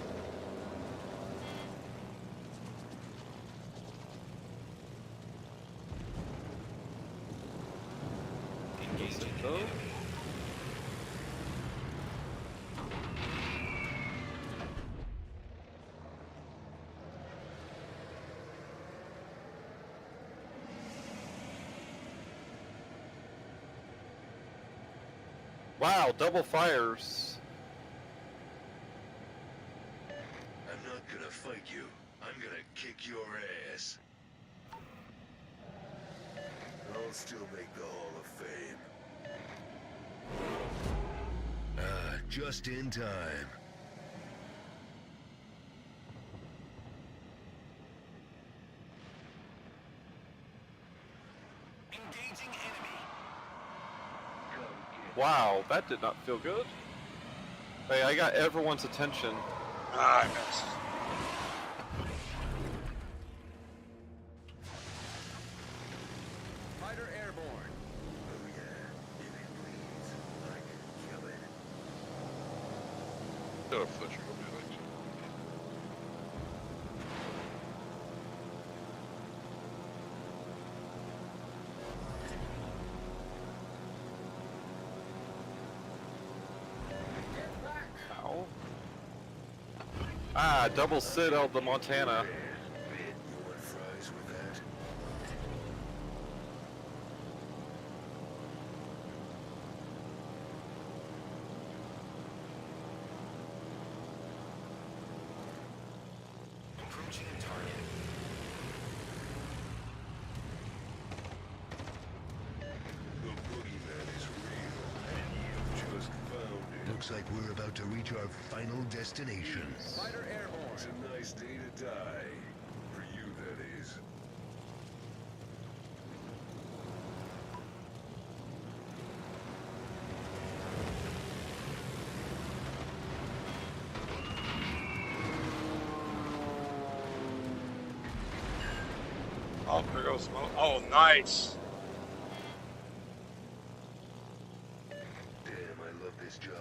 Engaging Go. enemy. Wow, double fires. I'm not gonna fight you. I'm gonna kick your ass. I'll still make the Hall of Fame. Just in time. Engaging enemy. Wow, that did not feel good. Hey, I got everyone's attention. Ah, I missed. Fighter airborne. Oh yeah. If it bleeds, I can kill it. Shut up, Fletcher. Nobody likes you. Ow. Ah, double sit out the Montana. You want fries with that? Looks like we're about to reach our final destination. Fighter airborne. It's a nice day to die. For you, that is. Oh, there goes smoke. Oh, nice. Damn, I love this job.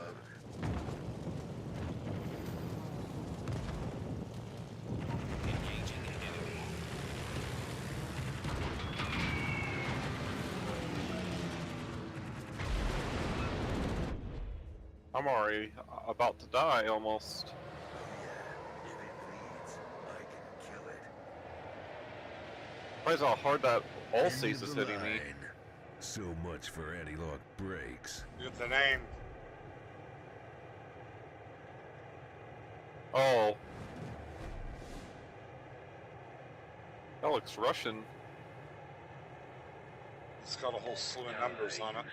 Engaging an enemy. I'm already about to die almost. Oh yeah, if it bleeds, I can kill it. Surprised how hard that all End seas of is the hitting me. line. So much for anti-lock brakes. Get the name. Oh. That looks Russian. It's got a whole slew of numbers on it.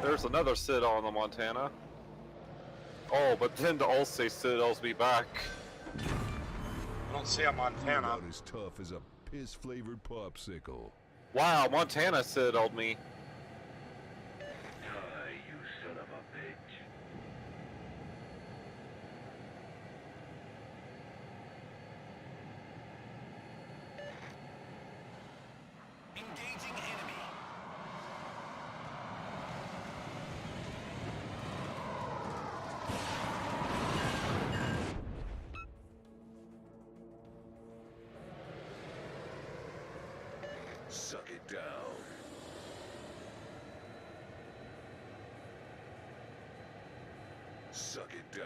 There's another Citadel on the Montana. Oh, but then the Allstate Citadels be back. I don't see a Montana. About as tough as a piss-flavored popsicle. Wow, Montana Citadel'd me. Die, you son of a bitch. Engaging enemy. Suck it down. Suck it down.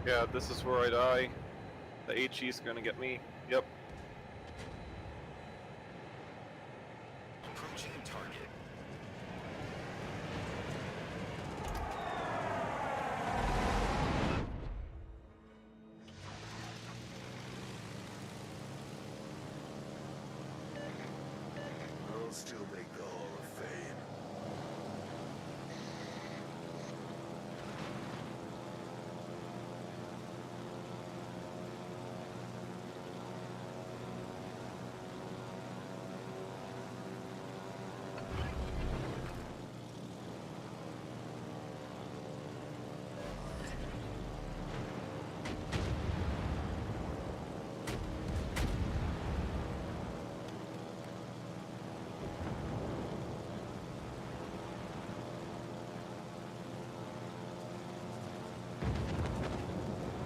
Yeah, this is where I die. The HE's gonna get me. Yep. Approaching target. I'll still make the Hall of Fame.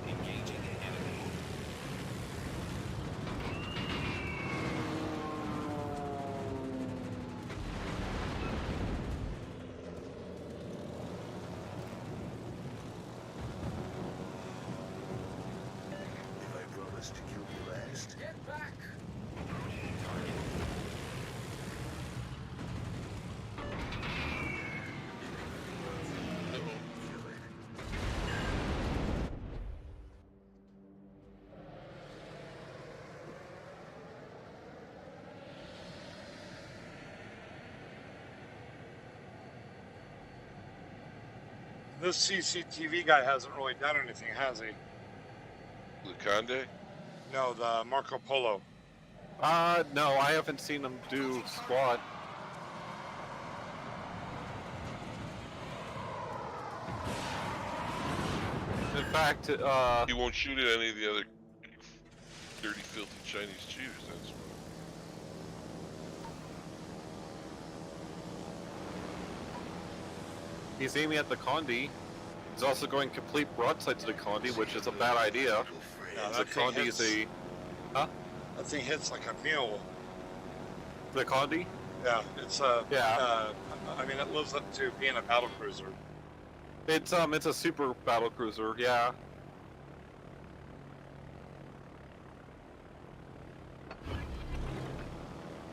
Engaging an enemy. If I promise to kill you last, Get back. Approaching target. kill it. This CCTV guy hasn't really done anything, has he? The Conde? No, the Marco Polo. No, I haven't seen him do squat. In fact, He won't shoot at any of the other dirty, filthy Chinese Jews. That's why. he's aiming at the Condi. He's also going complete broadside to the Condi, which is a bad idea. Yeah, The that thing Condi is hits, a... that thing hits like a mule. The Condi? Yeah, it's Yeah. I mean, it lives up to being a battle cruiser. It's a super battle cruiser, yeah.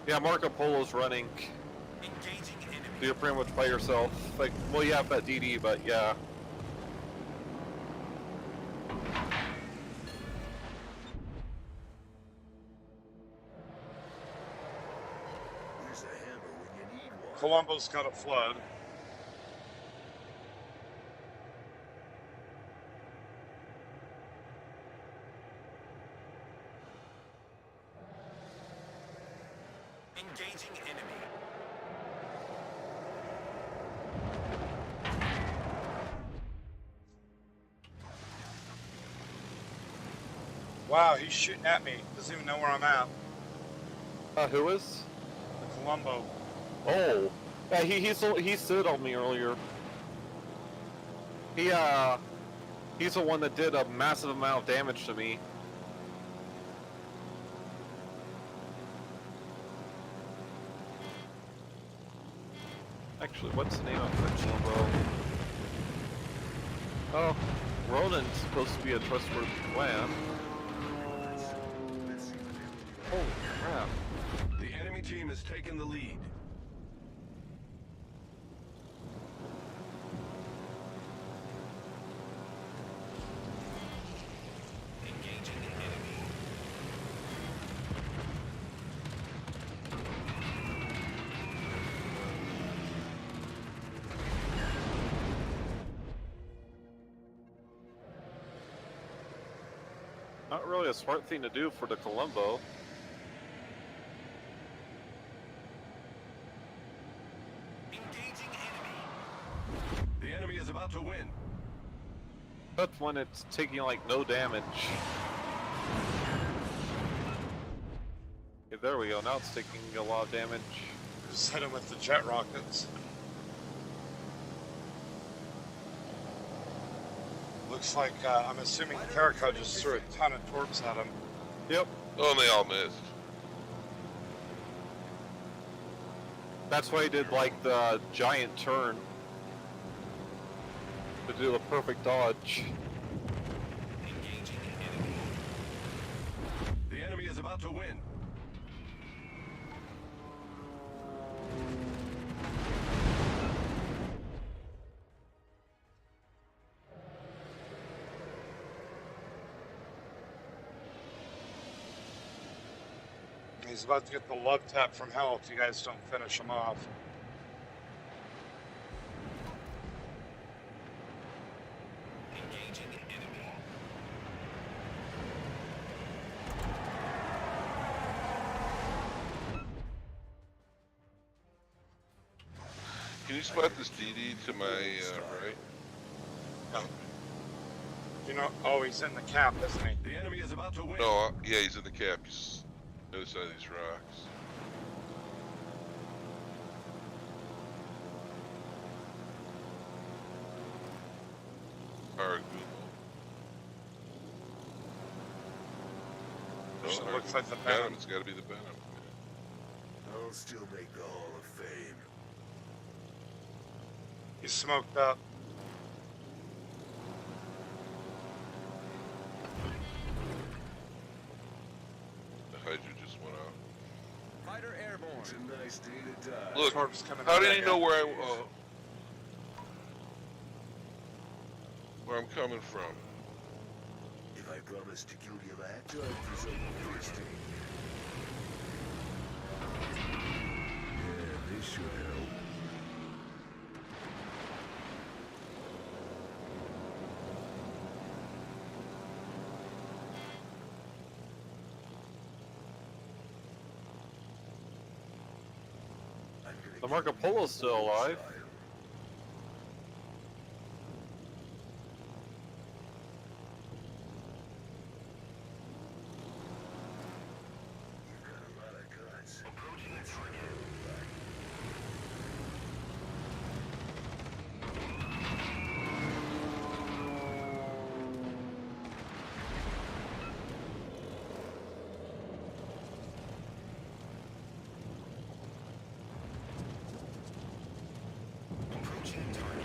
Yeah, Marco Polo's running. Engaging enemy. You're pretty much by yourself. Like, well, you have that DD, but yeah. Colombo's got a flood. Engaging enemy. Wow, he's shooting at me. Doesn't even know where I'm at. Who is? The Colombo. Oh, yeah, he stood on me earlier. He's the one that did a massive amount of damage to me. Actually, what's the name of the Colombo? Oh, Ronan's supposed to be a trustworthy clan. Let's see what they Holy crap. The enemy team has taken the lead. Engaging the enemy. Not really a smart thing to do for the Colombo. Engaging enemy. The enemy is about to win. That's when it's taking like no damage. Okay, there we go. Now it's taking a lot of damage. Just hit him with the jet rockets. Looks like, I'm assuming Kerikow just threw a ton of torps at him. Yep. Oh, and they all missed. That's why he did like the giant turn to do the perfect dodge. Engaging enemy. The enemy is about to win. He's about to get the love tap from hell if you guys don't finish him off. Engaging enemy. Can you spot this DD to my right? No. You know, oh, he's in the cap, isn't he? The enemy is about to win. No, yeah, he's in the cap. He's on the other side of these rocks. So it looks like the Venom. Venom. It's got to be the Venom. I'll still make the Hall of Fame. He's smoked up. The Hydra just went out. Fighter airborne. It's a nice day to die. Look, Torp's coming how out did of he that know guy. where I'm coming from? If I promise to kill you that, I'll present you first aid. Yeah, this should help. I'm gonna The Marco Polo's still alive. style. You've got a lot of guns. Approaching the target. Approaching target.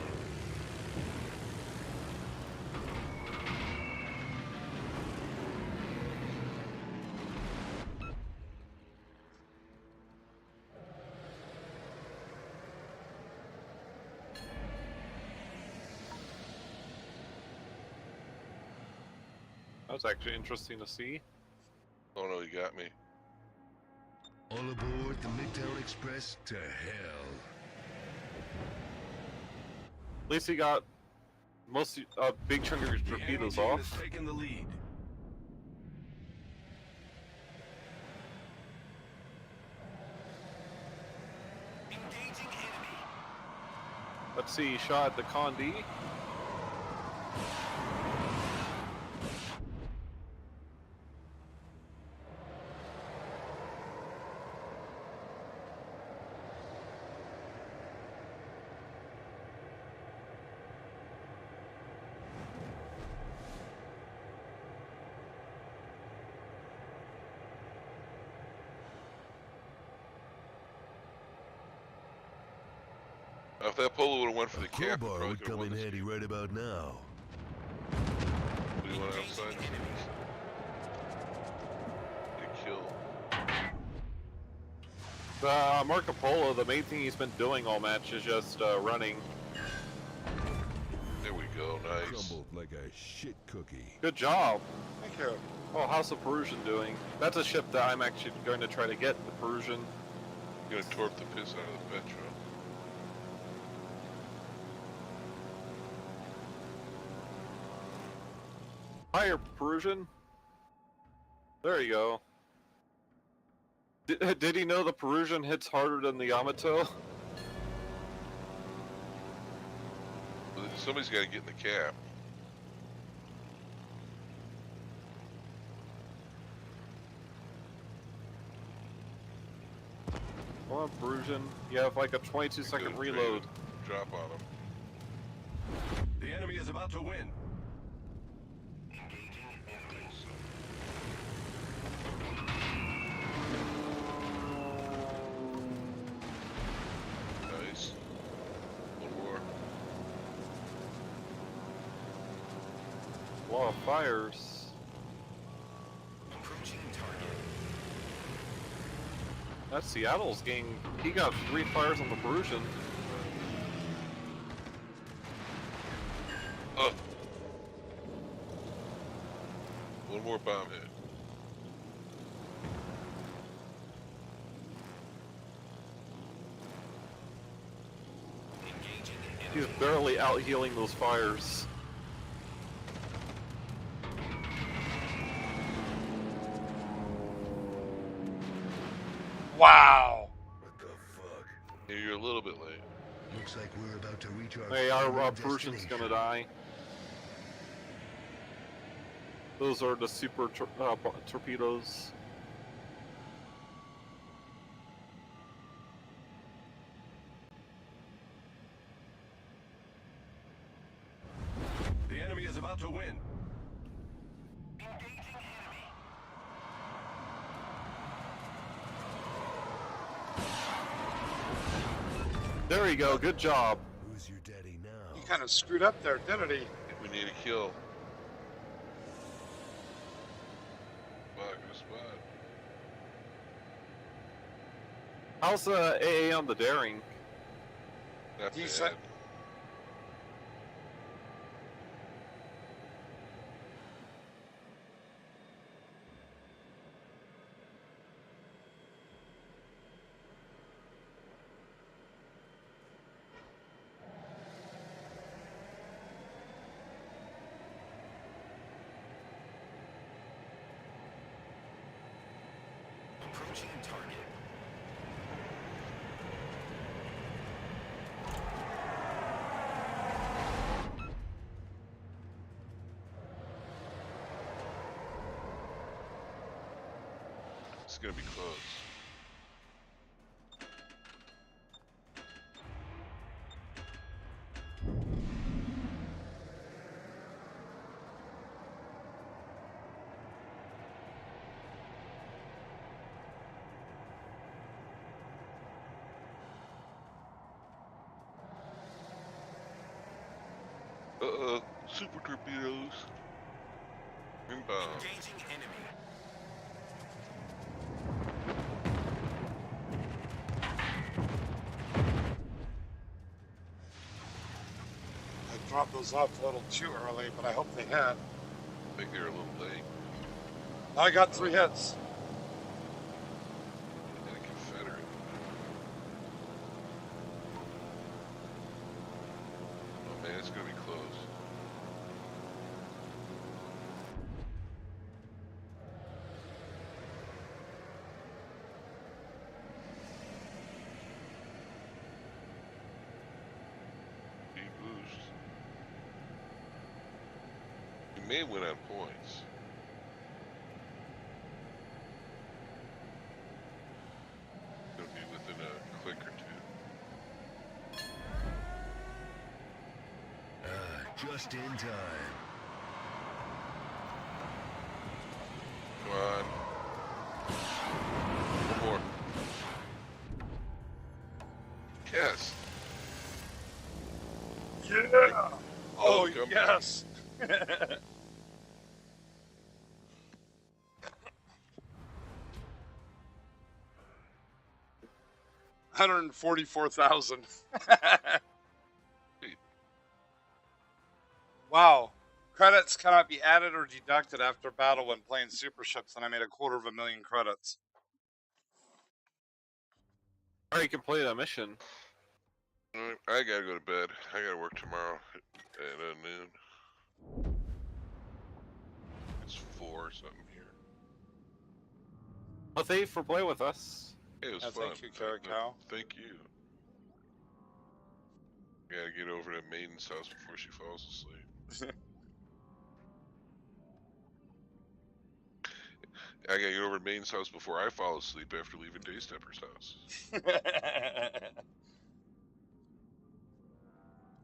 That was actually interesting to see. Oh no, he got me. All aboard the Midtown Express to hell. At least he got most a big chunk of his The enemy torpedoes team has off. taken the lead. Engaging enemy. Let's see, he shot at the Condi. If that polo would have went for A the cap, it crowbar probably would could have come won in this handy game. right about now. What do you want outside? Get a kill. Marco Polo, the main thing he's been doing all match is just running. There we go, nice. Crumbled like a shit cookie. Good job. Thank you. Oh, how's the Perusian doing? That's a ship that I'm actually going to try to get, the Perusian. Gonna torp the piss out of the Petro. Higher, Perusian. There you go. Did he know the Perusian hits harder than the Yamato? Somebody's got to get in the cap. Come on, Perusian. You have like a 22-second Good, reload. Drop on him. The enemy is about to win. Nice. One more. Wall of fires. Approaching target. That's Seattle's getting. He got 3 fires on the Perusian. Oh. One more bomb hit. Engaging He's enemy. barely out healing those fires. Wow. What the fuck? Yeah, you're a little bit late. Looks like we're about to reach our Hey, our final Perusian's gonna destination. die. Those are the super torpedoes. The enemy is about to win. There you go, good job. Who's your daddy now? He kind of screwed up there, didn't he? We need a kill. Fuck, good spot. How's the AA on the Daring? Not Decent. bad. Approaching target. It's gonna be close. Super torpedoes. Inbound. Engaging enemy. I dropped those off a little too early, but I hope they hit. I think they're a little late. I got 3 hits. And a Confederate. Oh may win on points. It'll be within a click or two. Just in time. Come on. One more. Yes. Yeah. Oh, come yes. 144,000. Wow. Credits cannot be added or deducted after battle when playing super ships, and I made 250,000 credits. Already completed a mission. I gotta go to bed. I gotta work tomorrow at noon. It's 4 something here. Well, thank you for playing with us. Hey, it was Yeah, fun. thank you, Kerikow. Thank you. Gotta get over to Maiden's house before she falls asleep. I gotta get over to Maiden's house before I fall asleep after leaving Daystepper's house.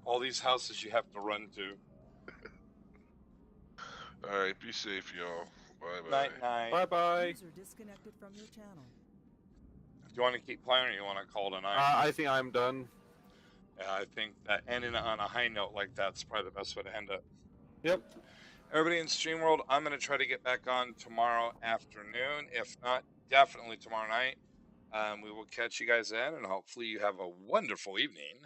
All these houses you have to run to. Alright, be safe, y'all. Bye-bye. Night, night. Bye-bye. User disconnected from your channel. Do you want to keep playing or you want to call tonight? I think I'm done. Yeah, I think that ending on a high note like that's probably the best way to end it. Yep. Everybody in Stream World, I'm going to try to get back on tomorrow afternoon. If not, definitely tomorrow night. We will catch you guys then, and hopefully you have a wonderful evening.